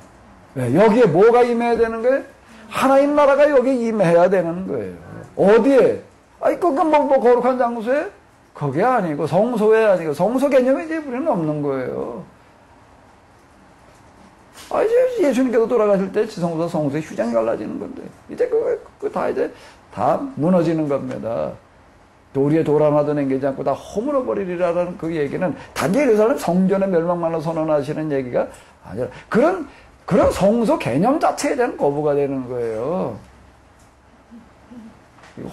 왜? 여기에 뭐가 임해야 되는 거예요? 하나님 나라가 여기에 임해야 되는 거예요. 어디에? 거룩한 장소에? 그게 아니고 성소에 아니고 성소 개념이 이제 우리는 없는 거예요. 아, 이제 예수님께서 돌아가실 때 지성소와 성소의 휴장이 갈라지는 건데 이제 그거 다 이제 다 무너지는 겁니다. 도리에 돌 하나도 남기지 않고 다 허물어 버리리라는 그 얘기는 단지 예루살렘 성전의 멸망만을 선언하시는 얘기가 아니라 그런 성소 개념 자체에 대한 거부가 되는 거예요.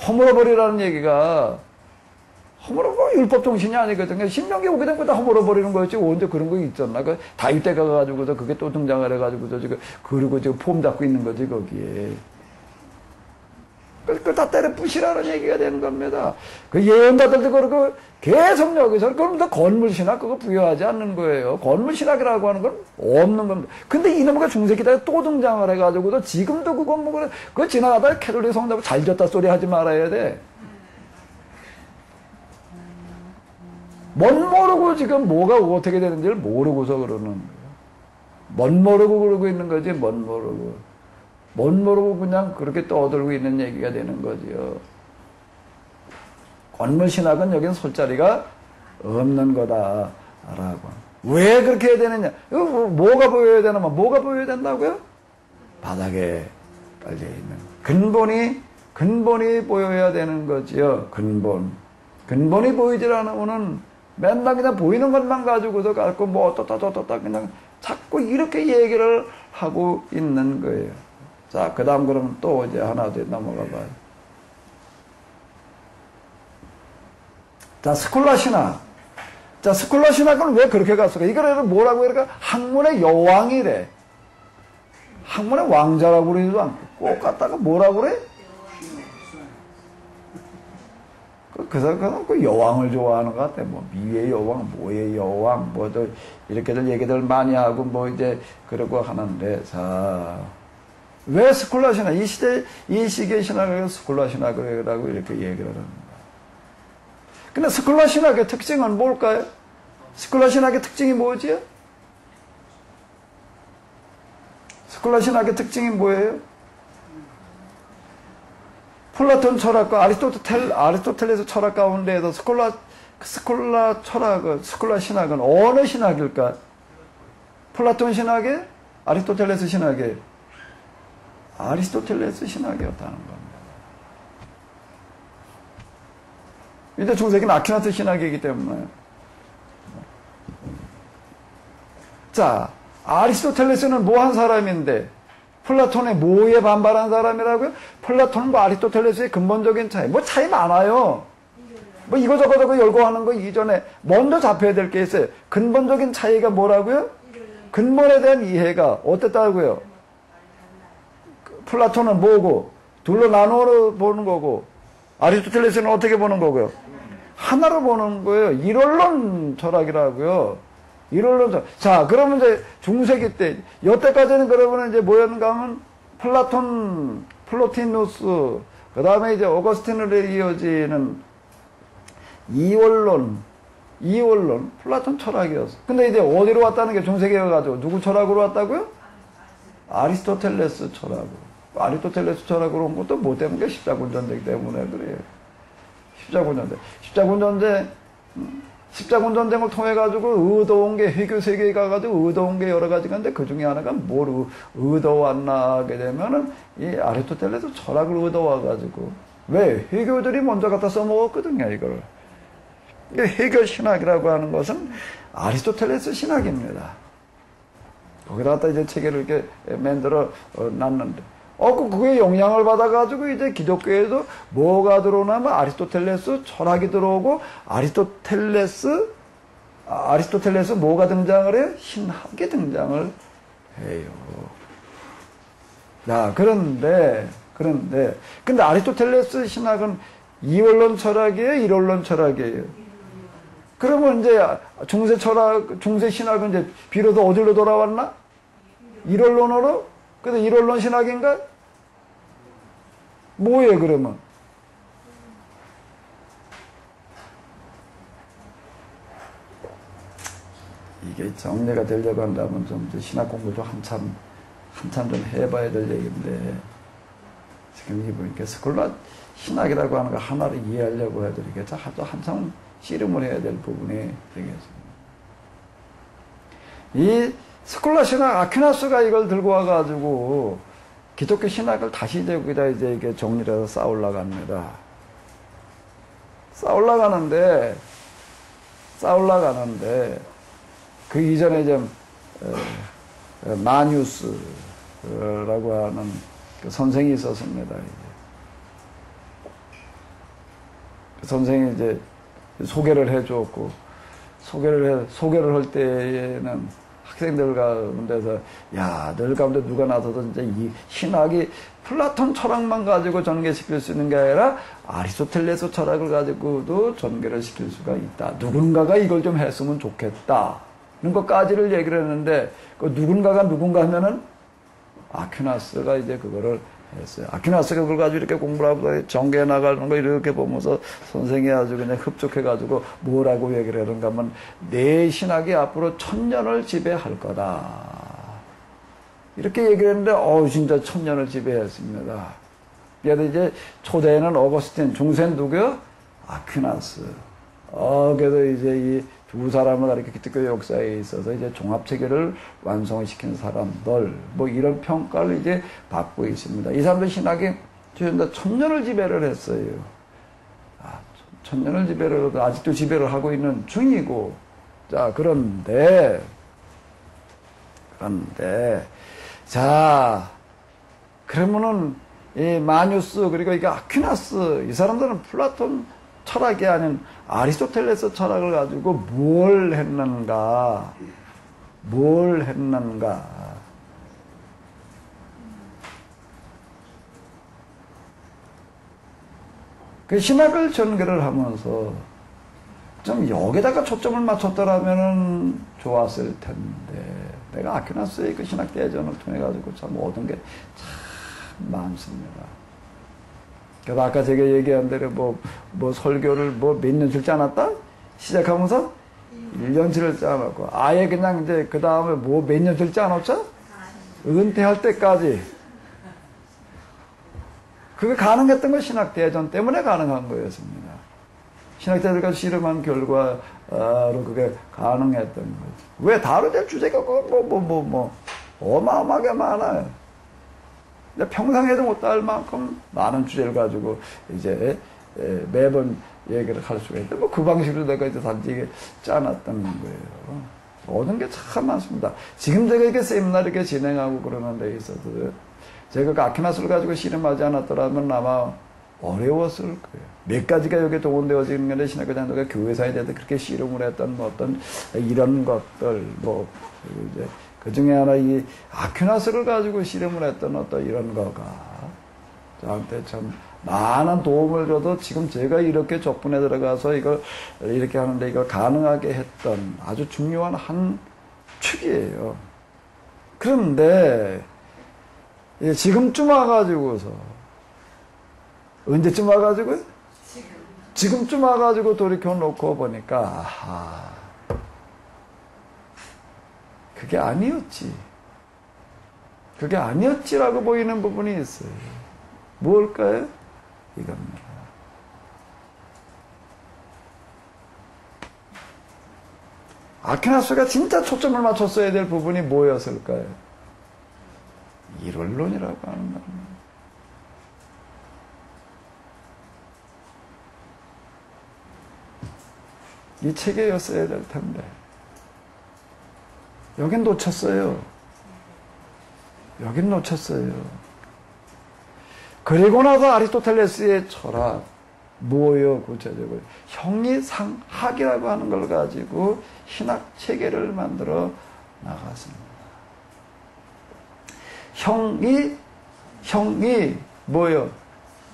허물어 버리라는 얘기가 허물어 율법 정신이 아니거든요. 신명기 오게 된 거 다 허물어 버리는 거였지 언제 그런 거 있었나? 그 다윗 때가 가지고서 그게 또 등장을 해가지고서 지금 그리고 지금 폼 잡고 있는 거지 거기에. 그걸 다 때려 부시라는 얘기가 되는 겁니다. 그 예언자들도 그러고 계속 여기서 그럼 더 건물신학 그거 부여하지 않는 거예요. 건물신학이라고 하는 건 없는 겁니다. 근데 이놈의 중세기다에 또 등장을 해가지고도 지금도 그건 뭐 그거 지나가다가 캐톨릭 성당하고 잘 졌다 소리 하지 말아야 돼. 뭔 모르고 지금 뭐가 어떻게 되는지를 모르고서 그러는 거예요. 뭔 모르고 그러고 있는 거지, 뭔 모르고. 뭔 모르고 그냥 그렇게 떠들고 있는 얘기가 되는 거지요. 건물신학은 여긴 솔자리가 없는 거다라고. 왜 그렇게 해야 되느냐? 이거 뭐가 보여야 되나만 뭐가 보여야 된다고요? 바닥에 깔려 있는 근본이 보여야 되는 거지요. 근본이 보이질 않으면은 맨날 그냥 보이는 것만 가지고서 갖고 뭐 어떻다 그냥 자꾸 이렇게 얘기를 하고 있는 거예요. 자, 그 다음 그러면 또 이제 하나 더 넘어가 봐요. 자, 스콜라 신학. 자, 스콜라 신학은 왜 그렇게 갔을까? 이거를 뭐라고 그럴까? 학문의 여왕이래. 학문의 왕자라고 그러지도 않고, 꼭 갖다가 뭐라고 그래? 그 사람은 그 여왕을 좋아하는 것 같아. 뭐, 미의 여왕, 모의 여왕, 뭐도 이렇게들 얘기들 많이 하고, 뭐 이제, 그러고 하는데, 자. 왜 스콜라 신학, 이 시기의 신학을 스콜라 신학이라고 이렇게 얘기를 합니다. 근데 스콜라 신학의 특징은 뭘까요? 스콜라 신학의 특징이 뭐지요? 스콜라 신학의 특징이 뭐예요? 플라톤 철학과 아리스토텔레스 철학 가운데에서 스콜라 신학은 어느 신학일까? 플라톤 신학에? 아리스토텔레스 신학에? 아리스토텔레스 신학이었다는 겁니다. 이제 중세기는 아퀴나스 신학이기 때문에. 자, 아리스토텔레스는 뭐 한 사람인데, 플라톤의 뭐에 반발한 사람이라고요? 플라톤과 아리스토텔레스의 근본적인 차이. 뭐 차이 많아요. 뭐 이거저거 열거하는 거 이전에 먼저 잡혀야 될 게 있어요. 근본적인 차이가 뭐라고요? 근본에 대한 이해가 어땠다고요? 플라톤은 뭐고, 둘로 나누어 보는 거고, 아리스토텔레스는 어떻게 보는 거고요? 하나로 보는 거예요. 일원론 철학이라고요. 일원론 철학. 자, 그러면 이제 중세기 때, 여태까지는 그러면 이제 뭐였는가 하면, 플라톤, 플로티누스, 그 다음에 이제 오거스틴으로 이어지는 이원론, 플라톤 철학이었어. 근데 이제 어디로 왔다는 게 중세기여가지고, 누구 철학으로 왔다고요? 아리스토텔레스 철학으로. 아리스토텔레스 철학으로 온 것도 뭐 때문에? 십자군 전쟁 때문에 그래요. 십자군 전쟁을 통해 가지고 의도한 게 회교 세계에 가가지고 의도한 게 여러 가지가 있는데 그 중에 하나가 뭘 의도왔나 하게 되면은 이 아리스토텔레스 철학을 의도와가지고 왜 회교들이 먼저 갖다 써먹었거든요 이걸. 이 회교 신학이라고 하는 것은 아리스토텔레스 신학입니다. 거기다 갖다 이제 체계를 이렇게 만들어 놨는데. 그게 영향을 받아가지고 이제 기독교에도 뭐가 들어오냐면 아리스토텔레스 철학이 들어오고 아리스토텔레스 뭐가 등장을 해요? 신학이 등장을 해요. 자, 근데 아리스토텔레스 신학은 이원론 철학이에요? 일원론 철학이에요? 그러면 이제 중세 신학은 이제 비로소 어디로 돌아왔나? 일원론으로? 그래서 일원론 신학인가? 뭐예요, 그러면? 이게 정리가 되려고 한다면 좀 신학 공부도 한참 좀 해봐야 될 얘기인데, 지금 이 보니까 스콜라 신학이라고 하는 거 하나를 이해하려고 해도 이게 한참 씨름을 해야 될 부분이 되겠습니다. 이 스콜라 신학 아퀴나스가 이걸 들고 와가지고 기독교 신학을 다시 이제 거기다 이제 이게 정리를 해서 쌓아올라갑니다. 쌓아올라가는데 그 이전에 좀 마뉴스라고 하는 그 선생이 있었습니다. 그 선생이 이제 소개를 해주었고 소개를 할 때에는 학생들 가운데서 야, 늘 가운데 누가 나서도 진짜 이 신학이 플라톤 철학만 가지고 전개시킬 수 있는 게 아니라 아리스토텔레스 철학을 가지고도 전개를 시킬 수가 있다. 누군가가 이걸 좀 했으면 좋겠다. 이런 것까지를 얘기를 했는데 그 누군가 하면은 아퀴나스가 이제 그거를 했어요. 아퀴나스가 그걸 가지고 이렇게 공부를 하고 전개해 나가는 거 이렇게 보면서 선생이 아주 그냥 흡족해가지고 뭐라고 얘기를 하는가 하면 내 신학이 앞으로 1000년을 지배할 거다. 이렇게 얘기를 했는데 진짜 1000년을 지배했습니다. 그래서 이제 초대에는 어거스틴, 중세는 누구요? 아퀴나스. 그래서 이제 이 두 사람을 이렇게 기독교 역사에 있어서 이제 종합체계를 완성시킨 사람들, 뭐 이런 평가를 이제 받고 있습니다. 이 사람들 신학이 1000년을 지배를 했어요. 1000년을 지배를 해도 아직도 지배를 하고 있는 중이고, 자, 그런데, 자, 그러면은, 이 마뉴스, 그리고 이게 아퀴나스, 이 사람들은 플라톤 철학이 아닌 아리스토텔레스 철학을 가지고 뭘 했는가. 그 신학을 전개를 하면서 좀 여기다가 초점을 맞췄더라면은 좋았을 텐데, 내가 아퀴나스의 그 신학 대전을 통해가지고 참 얻은 게 참 많습니다. 그래서 아까 제가 얘기한 대로 뭐 설교를 몇 년 줄지 않았다? 시작하면서 1년 줄지 않았고, 아예 그냥 이제 그 다음에 몇 년 줄지 않았죠? 은퇴할 때까지. 그게 가능했던 건 신학대전 때문에 가능한 거였습니다. 신학대전까지 실험한 결과로 그게 가능했던 거죠. 왜 다뤄야 될 주제가 어마어마하게 많아요. 평생 해도 못할 만큼 많은 주제를 가지고 이제 매번 얘기를 할 수가 있다. 그 방식으로 내가 이제 단지 짜놨던 거예요. 얻은 게 참 많습니다. 지금 제가 이렇게 세미나 이렇게 진행하고 그러는 데 있어도 제가 그 아퀴나스를 가지고 실험하지 않았더라면 아마 어려웠을 거예요. 몇 가지가 여기 동원되어지는 건데 신학교 장로가 교회사에 대해서 그렇게 실험을 했던 어떤 이런 것들 이제 그 중에 하나 이 아퀴나스를 가지고 실험을 했던 어떤 이런 거가 저한테 참 많은 도움을 줘도 지금 제가 이렇게 적분에 들어가서 이걸 이렇게 하는데 이걸 가능하게 했던 아주 중요한 한 축이에요. 그런데 지금쯤 와가지고서 언제쯤 와가지고요? 지금쯤 와가지고 돌이켜 놓고 보니까 그게 아니었지라고 보이는 부분이 있어요. 뭘까요? 이겁니다. 아퀴나스가 진짜 초점을 맞췄어야 될 부분이 뭐였을까요? 일원론이라고 하는 겁니다. 이 체계였어야 될 텐데 여긴 놓쳤어요. 그리고 나서 아리스토텔레스의 철학 뭐예요? 구체적으로 형이상학이라고 하는 걸 가지고 신학 체계를 만들어 나갔습니다. 형이 뭐예요?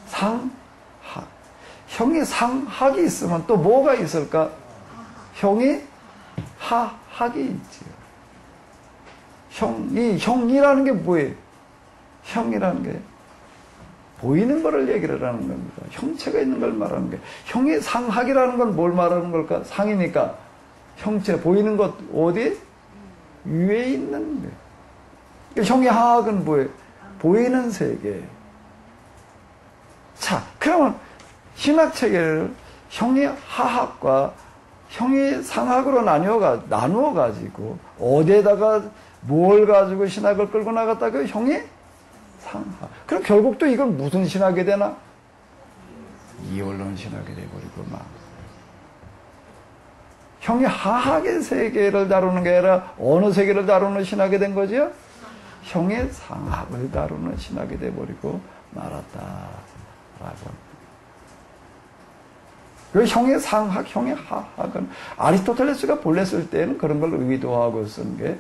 상학. 형이 상학이 있으면 또 뭐가 있을까? 형이 하학이 있지요. 형이라는 게 뭐예요? 형이라는 게 보이는 거를 얘기를 하는 겁니다. 형체가 있는 걸 말하는 게. 형이 상학이라는 건 뭘 말하는 걸까? 상이니까 형체, 보이는 것 어디? 위에 있는 게. 그러니까 형의 하학은 뭐예요? 보이는 세계. 자, 그러면 신학 체계를 형이 하학과 형이 상학으로 나누어 가지고 어디에다가 뭘 가지고 신학을 끌고 나갔다고요? 형이 상학. 그럼 결국 또 이건 무슨 신학이 되나? 이원론 신학이 돼버리고 막. 형이 하학의 세계를 다루는 게 아니라 어느 세계를 다루는 신학이 된 거지요? 형의 상학을 다루는 신학이 돼버리고 말았다라고. 그 형의 상학, 형의 하학은 아리스토텔레스가 본래 쓸 때는 그런 걸 의도하고 쓴 게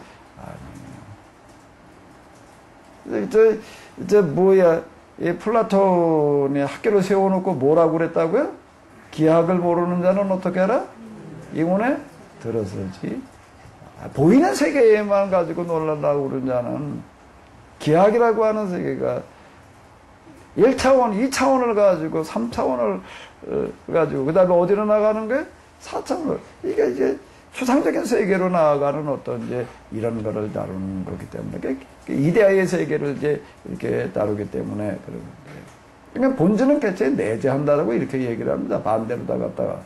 아니에요. 이제 뭐야, 이 플라톤이 학교를 세워놓고 뭐라고 그랬다고요? 기하학을 모르는 자는 어떻게 하라? 이문에 들었을지. 보이는 세계에만 가지고 놀라려고 그러는 자는 기하학이라고 하는 세계가 1차원, 2차원을 가지고 3차원을 가지고 그 다음에 어디로 나가는 거예요? 4차원을. 이게 이제 추상적인 세계로 나아가는 어떤 이제 이런 거를 다루는 거기 때문에 이데아의 세계를 이제 이렇게 다루기 때문에 그런 거예요. 그러니까 본질은 개체에 내재한다라고 이렇게 얘기를 합니다. 반대로 다 갖다가.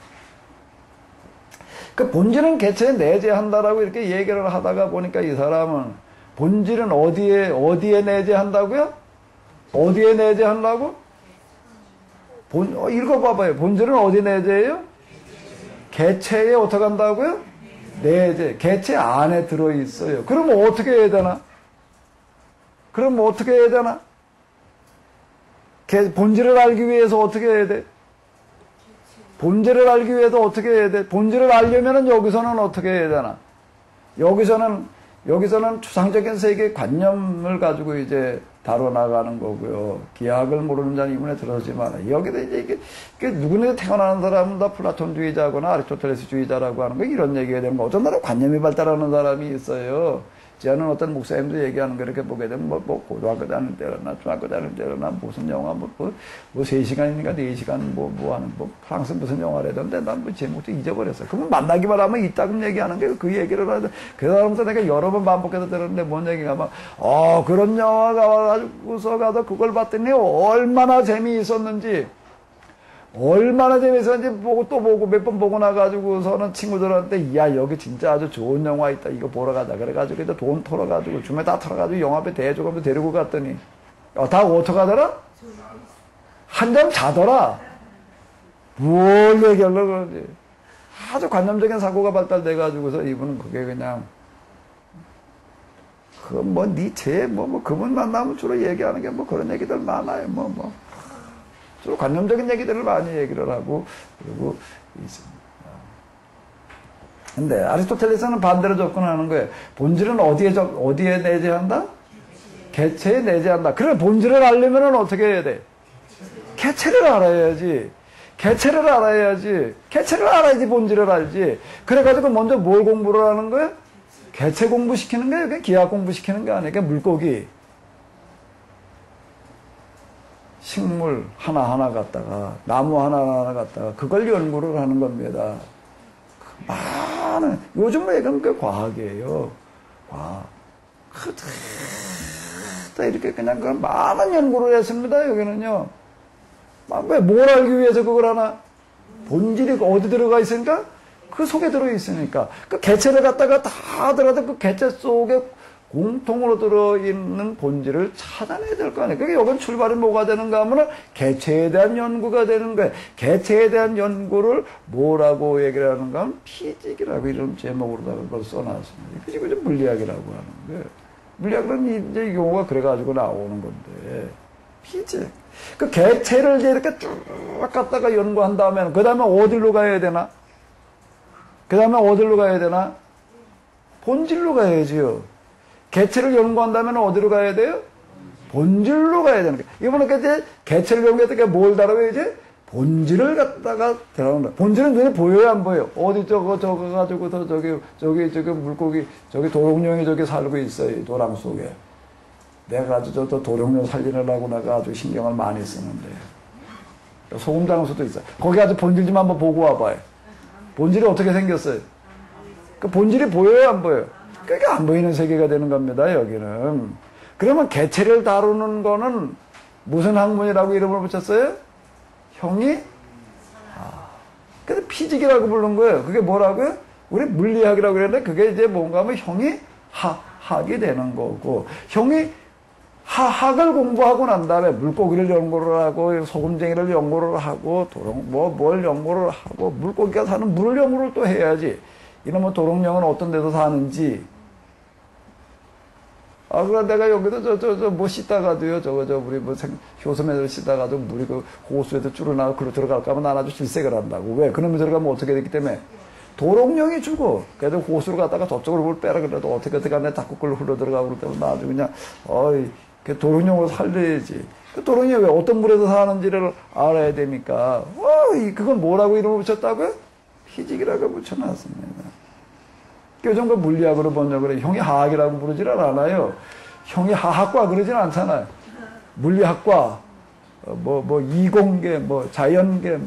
그 본질은 개체에 내재한다라고 이렇게 얘기를 하다가 보니까 이 사람은 본질은 어디에 내재한다고요? 어디에 내재한다고? 읽어봐봐요. 본질은 어디 내재해요? 개체에 어떻게 한다고요? 내재. 개체 안에 들어있어요. 그럼 어떻게 해야 되나? 그럼 어떻게 해야 되나? 본질을 알기 위해서 어떻게 해야 돼? 본질을 알기 위해서 어떻게 해야 돼? 본질을 알려면은 여기서는 어떻게 해야 되나? 여기서는 추상적인 세계 관념을 가지고 이제 다뤄나가는 거고요. 기하학을 모르는 자는 이문에 들어서지 마라. 여기다 이제 이게 누구나 태어나는 사람은 다 플라톤주의자거나 아리스토텔레스주의자라고 하는 거 이런 얘기가 되는 거. 어떤 나라 관념이 발달하는 사람이 있어요. 저는 어떤 목사님도 얘기하는 거 이렇게 보게 되면 뭐 고등학교 다닐 때나 중학교 다닐 때나 무슨 영화 뭐 3시간이니까 4시간 뭐 하는 프랑스 무슨 영화라던데 난 뭐 제목도 잊어버렸어. 그러면 만나기만 하면 이따금 얘기하는 게 그 얘기를 하는데 그 사람도 내가 여러 번 반복해서 들었는데 뭔 얘기가 막 그런 영화가 와가지고서 가서 그걸 봤더니 얼마나 재미있었는지 보고 또 보고 몇 번 보고 나가지고서는 친구들한테 야 여기 진짜 아주 좋은 영화 있다 이거 보러 가자 그래가지고 돈 털어가지고 주말 다 털어가지고 영화배 대조금도 데리고 갔더니 다 어떻게 하더라? 한잠 자더라. 뭘 얘기하려고 그러지? 아주 관념적인 사고가 발달돼가지고서 이분은 그게 그냥 니체 그분 만나면 주로 얘기하는 게 그런 얘기들 많아요 주로 관념적인 얘기들을 많이 얘기를 하고 그러고 있습니다. 근데 아리스토텔레스는 반대로 접근하는 거예요. 본질은 어디에 내재한다? 개체에 내재한다. 그래 본질을 알려면 어떻게 해야 돼? 개체를 알아야지. 개체를 알아야지 본질을 알지. 그래가지고 먼저 뭘 공부를 하는 거예요? 개체 공부시키는 거예요. 그게 기하학 공부시키는 게 아니에요. 물고기. 식물 하나하나 갖다가 나무 하나하나 갖다가 그걸 연구를 하는 겁니다. 많은 요즘 얘기는 그 과학이에요. 과학. 이렇게 그냥 그 많은 연구를 했습니다. 여기는요. 왜 뭘 알기 위해서 그걸 하나? 본질이 어디 들어가 있으니까 그 속에 들어 있으니까 그 개체를 갖다가 다 들어가서 그 개체 속에 공통으로 들어있는 본질을 찾아내야 될 거 아니에요. 그게 여긴 출발이 뭐가 되는가 하면은 개체에 대한 연구가 되는 거예요. 개체에 대한 연구를 뭐라고 얘기를 하는가 하면 피직이라고 이런 제목으로다가 그걸 써놨습니다. 피직은 이제 물리학이라고 하는 거예요. 물리학은 이제 용어가 그래가지고 나오는 건데 피직. 그 개체를 이제 이렇게 쭉 갖다가 연구한 다음에 그 다음에 어디로 가야 되나? 본질로 가야지요. 개체를 연구한다면 어디로 가야 돼요? 본질로 가야 되는 거예요. 이번에 이제 개체를 연구했을 때 뭘 다뤄요, 이제? 본질을 갖다가 들어가는 거예요. 본질은 눈에 보여요, 안 보여요? 어디 저거 가지고서 저기 물고기, 저기 도롱뇽이 저기 살고 있어요, 도랑 속에. 내가 아주 저 도롱뇽 살리느라고 내가 아주 신경을 많이 쓰는데. 소금 장수도 있어요. 거기 아주 본질 좀 한번 보고 와봐요. 본질이 어떻게 생겼어요? 그 본질이 보여요, 안 보여요? 그러니까 안 보이는 세계가 되는 겁니다, 여기는. 그러면 개체를 다루는 거는 무슨 학문이라고 이름을 붙였어요? 그래서 피직이라고 부른 거예요. 그게 뭐라고요? 우리 물리학이라고 그랬는데 그게 이제 뭔가 하면 형이 학이 되는 거고, 형이 학을 공부하고 난 다음에 물고기를 연구를 하고 소금쟁이를 연구를 하고 뭘 연구를 하고 물고기가 사는 물을 연구를 또 해야지. 이놈의 도롱뇽은 어떤 데서 사는지. 그럼 내가 여기도 뭐 씻다가도요, 우리 효소매를 씻다가도 물이 그 호수에도 줄어나고 글로 들어갈까 하면 난 아주 질색을 한다고. 왜? 그놈이 들어가면 어떻게 됐기 때문에? 도롱뇽이 죽어. 그래도 호수로 갔다가 저쪽으로 물 빼라 그래도 어떻게 안에 자꾸 끌로 흘러 들어가고 그럴 때면 나 아주 그냥, 그 도롱뇽을 살려야지. 그 도롱뇽이 왜 어떤 물에서 사는지를 알아야 되니까. 그건 뭐라고 이름을 붙였다고요? 피직이라고 붙여놨습니다. 교정과 물리학으로 번역을 해. 형이 하학이라고 부르질 않아요. 형이 하학과 그러진 않잖아요. 물리학과, 이공계, 자연계,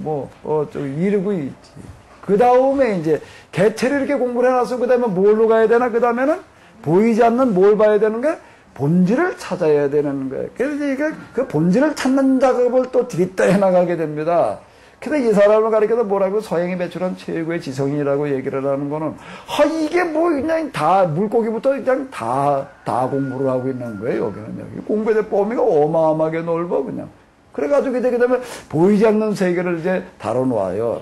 이러고 있지. 그 다음에 이제, 개체를 이렇게 공부를 해놨어. 그 다음에 뭘로 가야 되나? 그 다음에는 보이지 않는 뭘 봐야 되는 게 본질을 찾아야 되는 거예요. 그래서 이게 그 본질을 찾는 작업을 또 들이다 해나가게 됩니다. 근데 이 사람을 가리켜서 뭐라고 서양이 배출한 최고의 지성이라고 얘기를 하는 거는, 이게 그냥 다, 물고기부터 그냥 다 공부를 하고 있는 거예요, 여기는. 여기 공부에 대한 범위가 어마어마하게 넓어, 그냥. 그래가지고 이제 그 다음에 보이지 않는 세계를 이제 다뤄놓아요.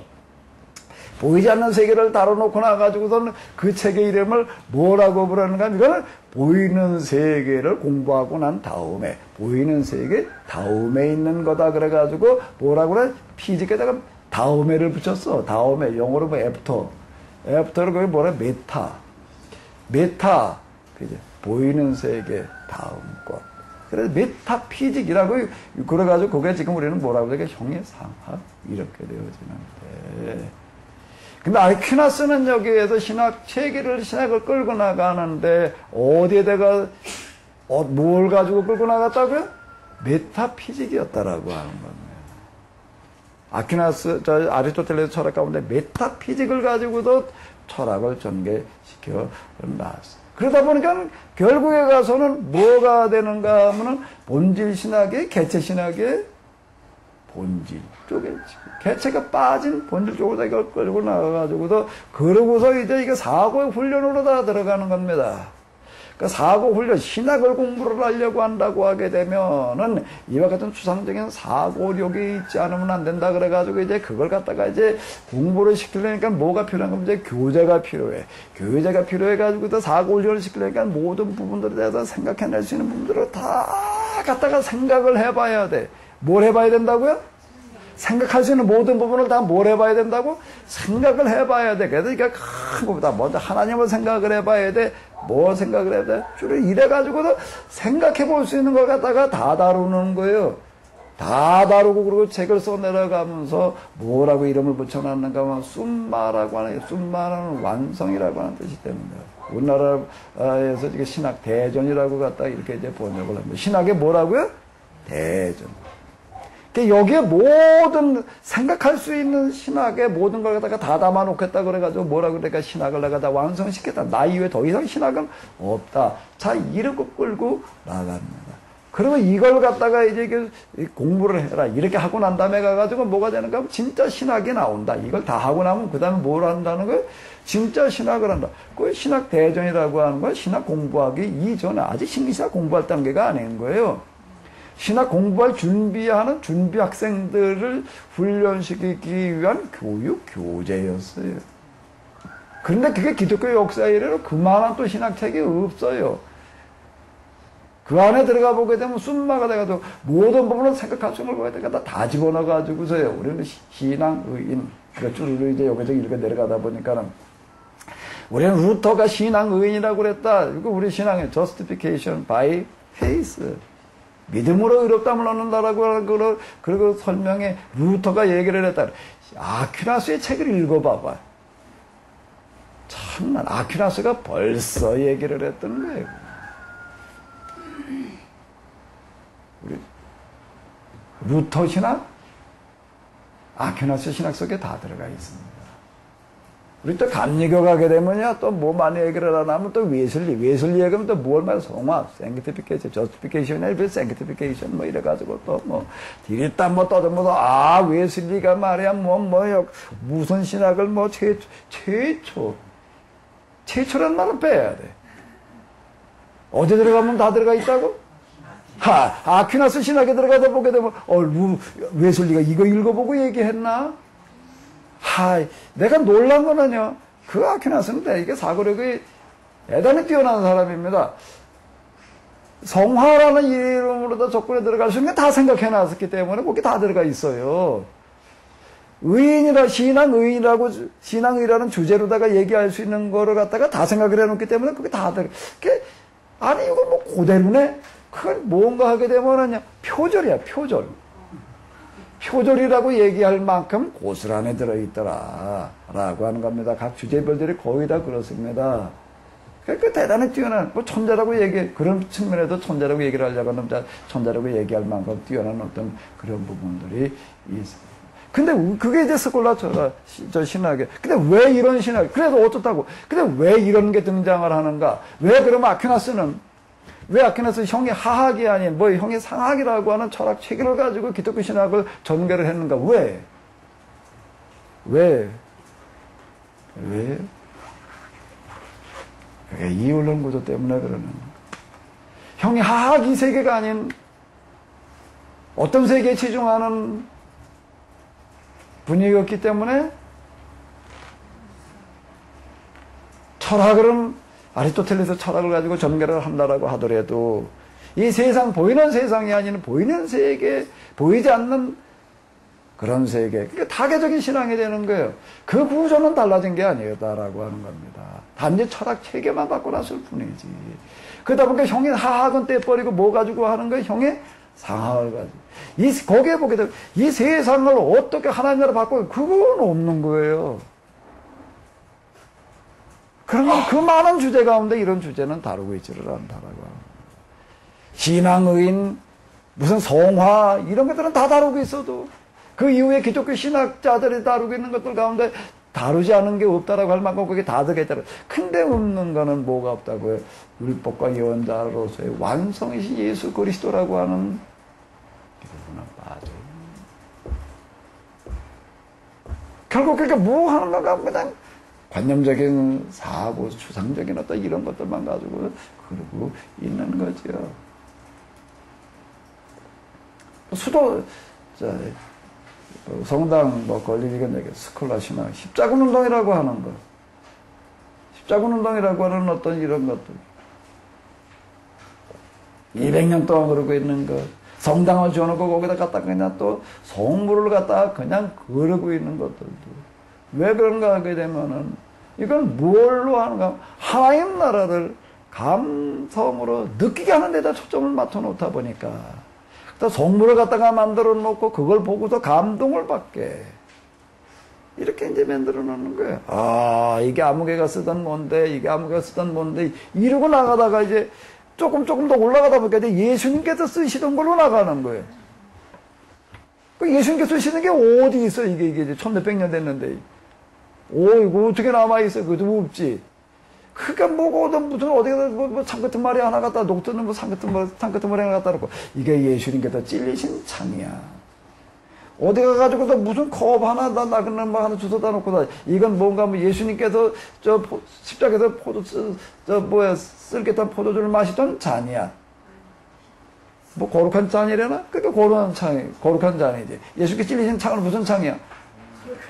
보이지 않는 세계를 다뤄놓고 나가지고서는 그 책의 이름을 뭐라고 부르는가 하면, 이거는 보이는 세계를 공부하고 난 다음에, 보이는 세계 다음에 있는 거다. 그래가지고 뭐라고 그래? 피직에다가 다음에를 붙였어. 다음에. 영어로 애프터. 애프터를 그게 뭐라? 메타. 그죠? 보이는 세계 다음 것. 그래서 메타피직이라고, 그래가지고 그게 지금 우리는 뭐라고 그래? 형이상학. 이렇게 되어지는데. 근데 아퀴나스는 여기에서 신학을 끌고 나가는데, 어디에다가, 뭘 가지고 끌고 나갔다고요? 메타피직이었다라고 하는 겁니다. 아퀴나스, 아리스토텔레스 철학 가운데 메타피직을 가지고도 철학을 전개시켜 놨어요. 그러다 보니까 결국에 가서는 뭐가 되는가 하면은 본질신학의, 개체신학의 본질 쪽에, 개체가 빠진 본질 쪽으로 이걸 끌고 나가가지고도, 그러고서 이제 이게 사고의 훈련으로 다 들어가는 겁니다. 그러니까 사고 훈련, 신학을 공부를 하려고 한다고 하게 되면은 이와 같은 추상적인 사고력이 있지 않으면 안 된다. 그래가지고 이제 그걸 갖다가 이제 공부를 시키려니까 뭐가 필요한 겁니까? 이제 교재가 필요해. 교재가 필요해가지고 사고 훈련을 시키려니까 모든 부분들에 대해서 생각해낼 수 있는 부분들을 다 갖다가 생각을 해봐야 돼. 뭘 해봐야 된다고요? 생각할 수 있는 모든 부분을 다 뭘 해봐야 된다고? 생각을 해봐야 돼. 그래서 이게 큰 겁니다. 먼저 하나님을 생각을 해봐야 돼. 뭐 생각을 해야 돼? 주로 이래가지고도 생각해 볼 수 있는 걸 갖다가 다 다루는 거예요. 다 다루고, 그리고 책을 써내려가면서 뭐라고 이름을 붙여놨는가 하면 쏨마라고 하는, 쏨마는 완성이라고 하는 뜻이 됩니다. 우리나라에서 이게 신학 대전이라고 갖다 이렇게 이제 번역을 합니다. 신학이 뭐라고요? 대전. 여기에 모든 생각할 수 있는 신학의 모든 걸 갖다가 다 담아놓겠다 그래가지고 뭐라고 그러니까 신학을 내가 다 완성시켰다. 나 이외에 더 이상 신학은 없다. 자, 이러고 끌고 나갑니다. 그러면 이걸 갖다가 이제 공부를 해라. 이렇게 하고 난 다음에 가가지고 뭐가 되는가 하면 진짜 신학이 나온다. 이걸 다 하고 나면 그 다음에 뭘 한다는 거예요? 진짜 신학을 한다. 그 신학 대전이라고 하는 건 신학 공부하기 이전에 아직 신학 공부할 단계가 아닌 거예요. 신학 공부할 준비하는 준비 학생들을 훈련시키기 위한 교육 교재였어요. 그런데 그게 기독교 역사 이래로 그만한 또 신학책이 없어요. 그 안에 들어가 보게 되면 쏨마가 돼가지고 모든 부분을 생각할 수 있는 걸 갖다가 다 집어넣어가지고서요. 우리는 신앙, 의인. 그러니까 쭉 이제 여기서 이렇게 내려가다 보니까는 우리는 루터가 신앙, 의인이라고 그랬다. 이거 우리 신앙의 justification by faith. 믿음으로 의롭다함을 얻는다라고 하는 그리고 설명에 루터가 얘기를 했다. 아퀴나스의 책을 읽어봐봐. 참나, 아퀴나스가 벌써 얘기를 했던 거예요. 우리 루터 신학, 아퀴나스 신학 속에 다 들어가 있습니다. 우리 또 감리교 가게 되면요, 또 뭐 많이 얘기를 안 하면 또 웨슬리 얘기하면 또 뭘 말해, 성화, sanctification, justification, sanctification, 뭐 이래가지고 또 뭐, 디리따 뭐 떠들면서, 웨슬리가 말이야, 무슨 신학을 뭐 최초란 말은 빼야 돼. 어디 들어가면 다 들어가 있다고? 아퀴나스 신학에 들어가다 보게 되면, 웨슬리가 이거 읽어보고 얘기했나? 내가 놀란 거는요, 그 아퀴나스는 이게 사고력이 대단히 뛰어난 사람입니다. 성화라는 이름으로도 조건에 들어갈 수 있는 게 다 생각해 놨었기 때문에 거기 다 들어가 있어요. 신앙의라는 주제로다가 얘기할 수 있는 거를 갖다가 다 생각을 해놓기 때문에 그게 다 들어가. 아니, 이거 뭐 그대로네? 그건 뭔가 하게 되면은요, 표절이야, 표절. 표절이라고 얘기할 만큼 고스란히 들어있더라 라고 하는 겁니다. 각 주제별들이 거의 다 그렇습니다. 그러니까 대단히 뛰어난, 천재라고 그런 측면에도 천재라고 얘기를 하려고 하면 천재라고 얘기할 만큼 뛰어난 어떤 그런 부분들이 있습니다. 근데 그게 이제 스콜라 신학에. 근데 왜 이런 신학, 그래도 어떻다고. 근데 왜 이런 게 등장을 하는가? 왜 그러면 왜 아퀴나스 형이 하학이 아닌 형이 상학이라고 하는 철학 체계를 가지고 기독교 신학을 전개를 했는가? 왜? 그게 이윤론 구조 때문에 그러는 거예요. 형이 하학 이 세계가 아닌 어떤 세계에 치중하는 분위기였기 때문에 철학은 아리스토텔레스 철학을 가지고 전개를 한다라고 하더라도 이 세상, 보이는 세상이 아닌 보이는 세계, 보이지 않는 그런 세계, 그러니까 타계적인 신앙이 되는 거예요. 그 구조는 달라진 게 아니었다라고 하는 겁니다. 단지 철학 체계만 바꿔놨을 뿐이지. 그러다 보니까 형이 하학은 떼버리고 뭐 가지고 하는 거예요? 형의 상학을 가지고. 거기에 보게 되면 이 세상을 어떻게 하나님 나라 바꿔요? 그건 없는 거예요. 그러면 그 많은 주제 가운데 이런 주제는 다루고 있지를 않다라고 합니다. 신앙의인, 무슨 성화, 이런 것들은 다 다루고 있어도 그 이후에 기독교 신학자들이 다루고 있는 것들 가운데 다루지 않은 게 없다라고 할 만큼 그게 다 들어있다고. 근데 없는 거는 뭐가 없다고요? 율법과 예언자로서의 완성이신 예수 그리스도라고 하는 이 부분은 빠져요. 결국 그러니까 뭐 하는 건가? 그냥 관념적인 사고, 추상적인 어떤 이런 것들만 가지고 그러고 있는 거죠. 성당 권리기관 얘기, 스콜라 신학, 십자군 운동이라고 하는 것. 십자군 운동이라고 하는 어떤 이런 것들. 200년 동안 그러고 있는 것. 성당을 지어놓고 거기다 갖다 그냥 또 성물을 갖다가 그냥 그러고 있는 것들도. 왜 그런가 하게 되면은, 이건 뭘로 하는가? 하나님 나라를 감성으로 느끼게 하는 데다 초점을 맞춰 놓다 보니까, 또 성물을 갖다가 만들어 놓고 그걸 보고서 감동을 받게. 이렇게 이제 만들어 놓는 거예요. 이게 아무개가 쓰던 뭔데, 이게 아무개가 쓰던 뭔데, 이러고 나가다가 이제 조금 더 올라가다 보니까 이제 예수님께서 쓰시던 걸로 나가는 거예요. 그 예수님께서 쓰시는 게 어디 있어? 이게 이제 1600년 됐는데. 이거 어떻게 남아있어? 그것도 없지. 그니까 무슨 어디가 상 같은 말이 하나 갖다 녹두는 상 같은 말이 하나 갖다 놓고, 이게 예수님께서 찔리신 창이야. 어디 가가지고서 무슨 컵 하나 나그는 뭐 하나 주워다 놓고, 이건 뭔가 예수님께서 십자가에서 쓸개탄 포도주를 마시던 잔이야. 뭐 거룩한 잔이래나? 그러니까 거룩한 잔이지. 예수께서 찔리신 창은 무슨 창이야?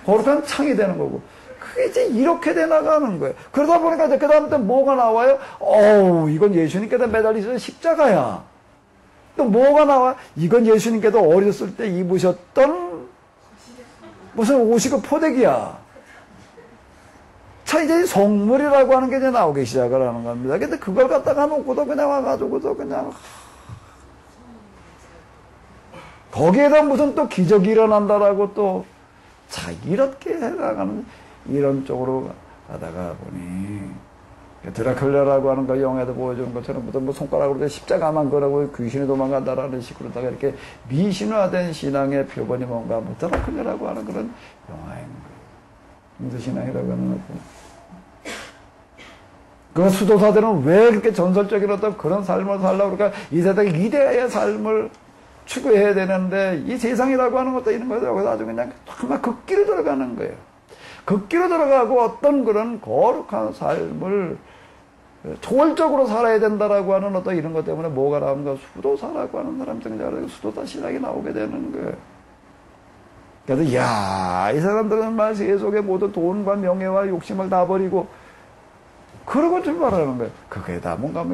거룩한 창이 되는 거고. 그게 이제 이렇게 돼 나가는 거예요. 그러다 보니까 이제 그 다음에 또 뭐가 나와요? 이건 예수님께서 매달리신 십자가야. 또 뭐가 나와? 이건 예수님께서 어렸을 때 입으셨던 무슨 옷이고 포대기야. 자, 이제 성물이라고 하는 게 이제 나오기 시작을 하는 겁니다. 근데 그걸 갖다가 놓고도 그냥 와가지고도 그냥 거기에다 무슨 또 기적이 일어난다라고 또, 자, 이렇게 해나가는, 이런 쪽으로 가다가 보니, 드라큘라라고 하는 거 영화에도 보여주는 것처럼 무슨 뭐 손가락으로 십자가만 걸어고 귀신이 도망간다라는 식으로다가 이렇게 미신화된 신앙의 표본이 뭔가 뭐 드라큘라라고 하는 그런 영화인 거예요. 인도신앙이라고 하는 것도. 그 수도사들은 왜 그렇게 전설적인 어떤 그런 삶을 살려고 그럴까? 이 세상의 이데아의 삶을 추구해야 되는데, 이 세상이라고 하는 것도 이런 거죠. 여기서 아주 그냥 정말 극기로 들어가는 거예요. 극기로 들어가고 어떤 그런 거룩한 삶을 초월적으로 살아야 된다라고 하는 어떤 이런 것 때문에 뭐가 나오는가? 수도사라고 하는 사람 등장을 수도사 신학이 나오게 되는 거예요. 그래서, 이 사람들은 말 세속의 모든 돈과 명예와 욕심을 다 버리고, 그러고 출발하는 거예요. 그게 다 뭔가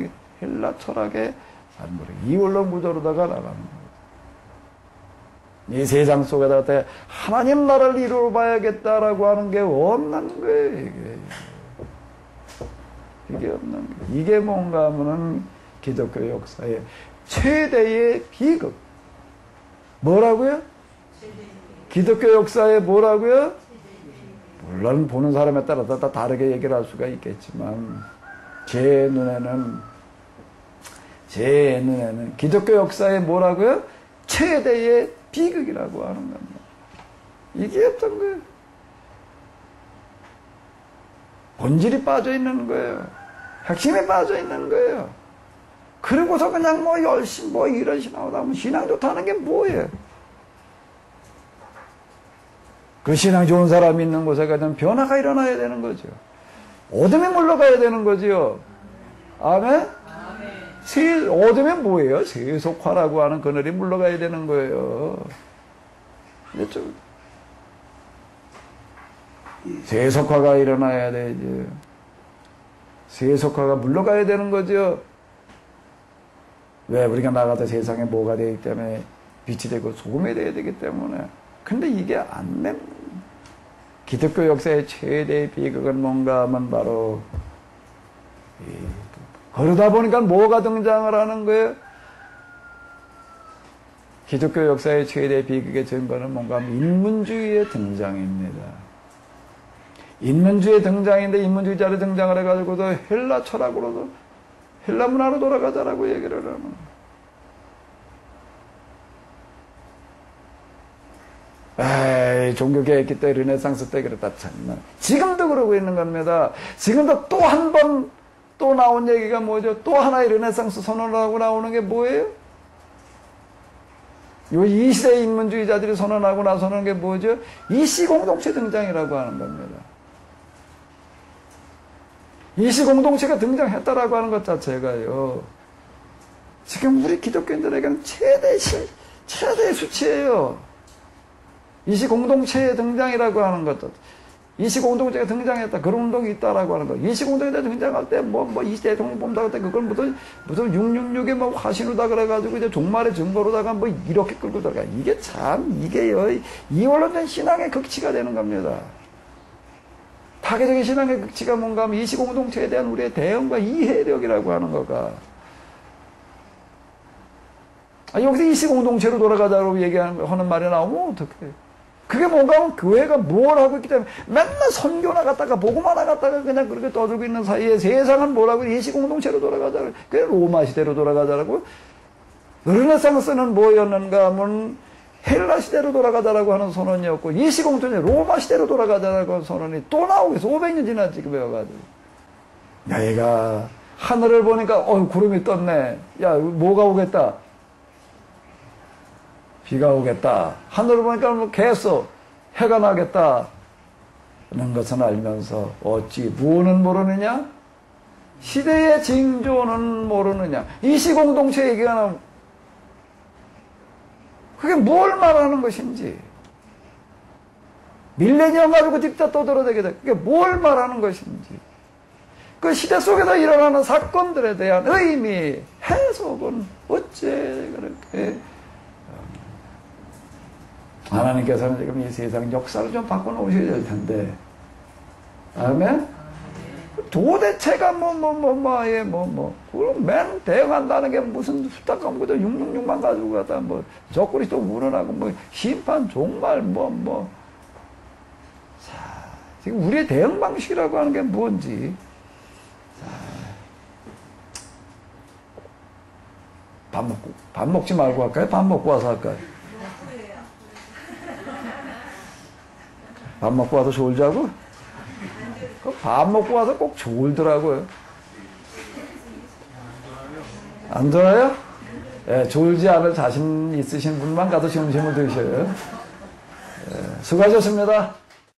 헬라 철학의 삶으로 이원론 구조로다가 나가는 거예요. 이 세상 속에다 하나님 나라를 이루어 봐야겠다라고 하는 게 없는 거예요, 이게 없는 거예요. 이게 뭔가 하면은 기독교 역사의 최대의 비극. 뭐라고요? 기독교 역사의 뭐라고요? 물론 보는 사람에 따라 다 다르게 얘기를 할 수가 있겠지만, 제 눈에는 기독교 역사의 뭐라고요? 최대의 비극이라고 하는 겁니다. 이게 어떤 거예요? 본질이 빠져 있는 거예요. 핵심이 빠져 있는 거예요. 그러고서 그냥 열심히 이런 신앙으로 하면 신앙 좋다는 게 뭐예요? 그 신앙 좋은 사람이 있는 곳에 가면 변화가 일어나야 되는 거죠. 어둠이 물러가야 되는 거지요. 아멘? 어둠이 뭐예요? 세속화라고 하는 그늘이 물러가야 되는 거예요. 세속화가 일어나야 되지. 세속화가 물러가야 되는 거죠. 왜? 우리가 나가서 세상에 뭐가 되기 때문에 빛이 되고 소금이 되어야 되기 때문에. 근데 이게 안 됩니다. 기독교 역사의 최대의 비극은 뭔가 하면 바로 그러다 보니까 뭐가 등장을 하는 거예요? 기독교 역사의 최대의 비극의 증거는 뭔가 하면 인문주의의 등장입니다. 인문주의의 등장인데 인문주의자를 등장을 해가지고도 헬라 철학으로도 헬라 문화로 돌아가자라고 얘기를 하는 거예요. 종교개혁기 때 르네상스 때 그랬다 참나. 지금도 그러고 있는 겁니다. 지금도 또 한 번 또 나온 얘기가 뭐죠? 또 하나의 르네상스 선언을 하고 나오는 게 뭐예요? 이 시대 인문주의자들이 선언하고 나서는 게 뭐죠? 이시공동체 등장이라고 하는 겁니다. 이시공동체가 등장했다라고 하는 것 자체가요, 지금 우리 기독교인들에게는 최대의 수치예요. 이시공동체의 등장이라고 하는 것, 이시공동체가 등장했다, 그런 운동이 있다라고 하는 것. 이시공동체가 등장할 때 이 대통령 뽑는다고 할 때 그걸 무슨 666의 화신으로다 그래가지고 이제 종말의 증거로다가 이렇게 끌고 들어가. 이게 이게요, 이원론된 신앙의 극치가 되는 겁니다. 타계적인 신앙의 극치가 뭔가 하면 이시공동체에 대한 우리의 대응과 이해력이라고 하는 거가. 여기서 이시공동체로 돌아가자고 하는 말이 나오면 어떡해. 그게 뭔가 하면 교회가 뭘 하고 있기 때문에 맨날 선교 나갔다가 복음 나갔다가 그냥 그렇게 떠들고 있는 사이에 세상은 뭐라고 이시공동체로 돌아가자고. 그게 로마 시대로 돌아가자라고. 르네상스는 뭐였는가 하면 헬라 시대로 돌아가자라고 하는 선언이었고, 이시공동체 로마 시대로 돌아가자라고 하는 선언이 또 나오고 있어. 500년 지난 지금이어가지고. 얘가 하늘을 보니까 구름이 떴네. 야, 뭐가 오겠다? 비가 오겠다. 하늘을 보니까 개서 해가 나겠다. 하는 것은 알면서 어찌 무엇은 모르느냐? 시대의 징조는 모르느냐? 이시공동체 얘기가 나오면 그게 뭘 말하는 것인지. 밀레니엄 가지고 직접 떠들어대게 돼. 그게 뭘 말하는 것인지. 그 시대 속에서 일어나는 사건들에 대한 의미, 해석은 어째 그렇게 하나님께서는 지금 이 세상 역사를 좀 바꿔놓으셔야 될 텐데. 아멘? 도대체가 그럼 맨 대응한다는 게 무슨 수탁한 거죠. 666만 가지고 가다 적그리 또 우러나고 심판 종말 자, 지금 우리의 대응 방식이라고 하는 게 뭔지. 자, 밥 먹지 말고 할까요? 밥 먹고 와서 할까요? 밥 먹고 와서 졸자고? 밥 먹고 와서 꼭 졸더라고요. 안 좋아요? 예, 졸지 않을 자신 있으신 분만 가서 점심을 드셔요. 예, 수고하셨습니다.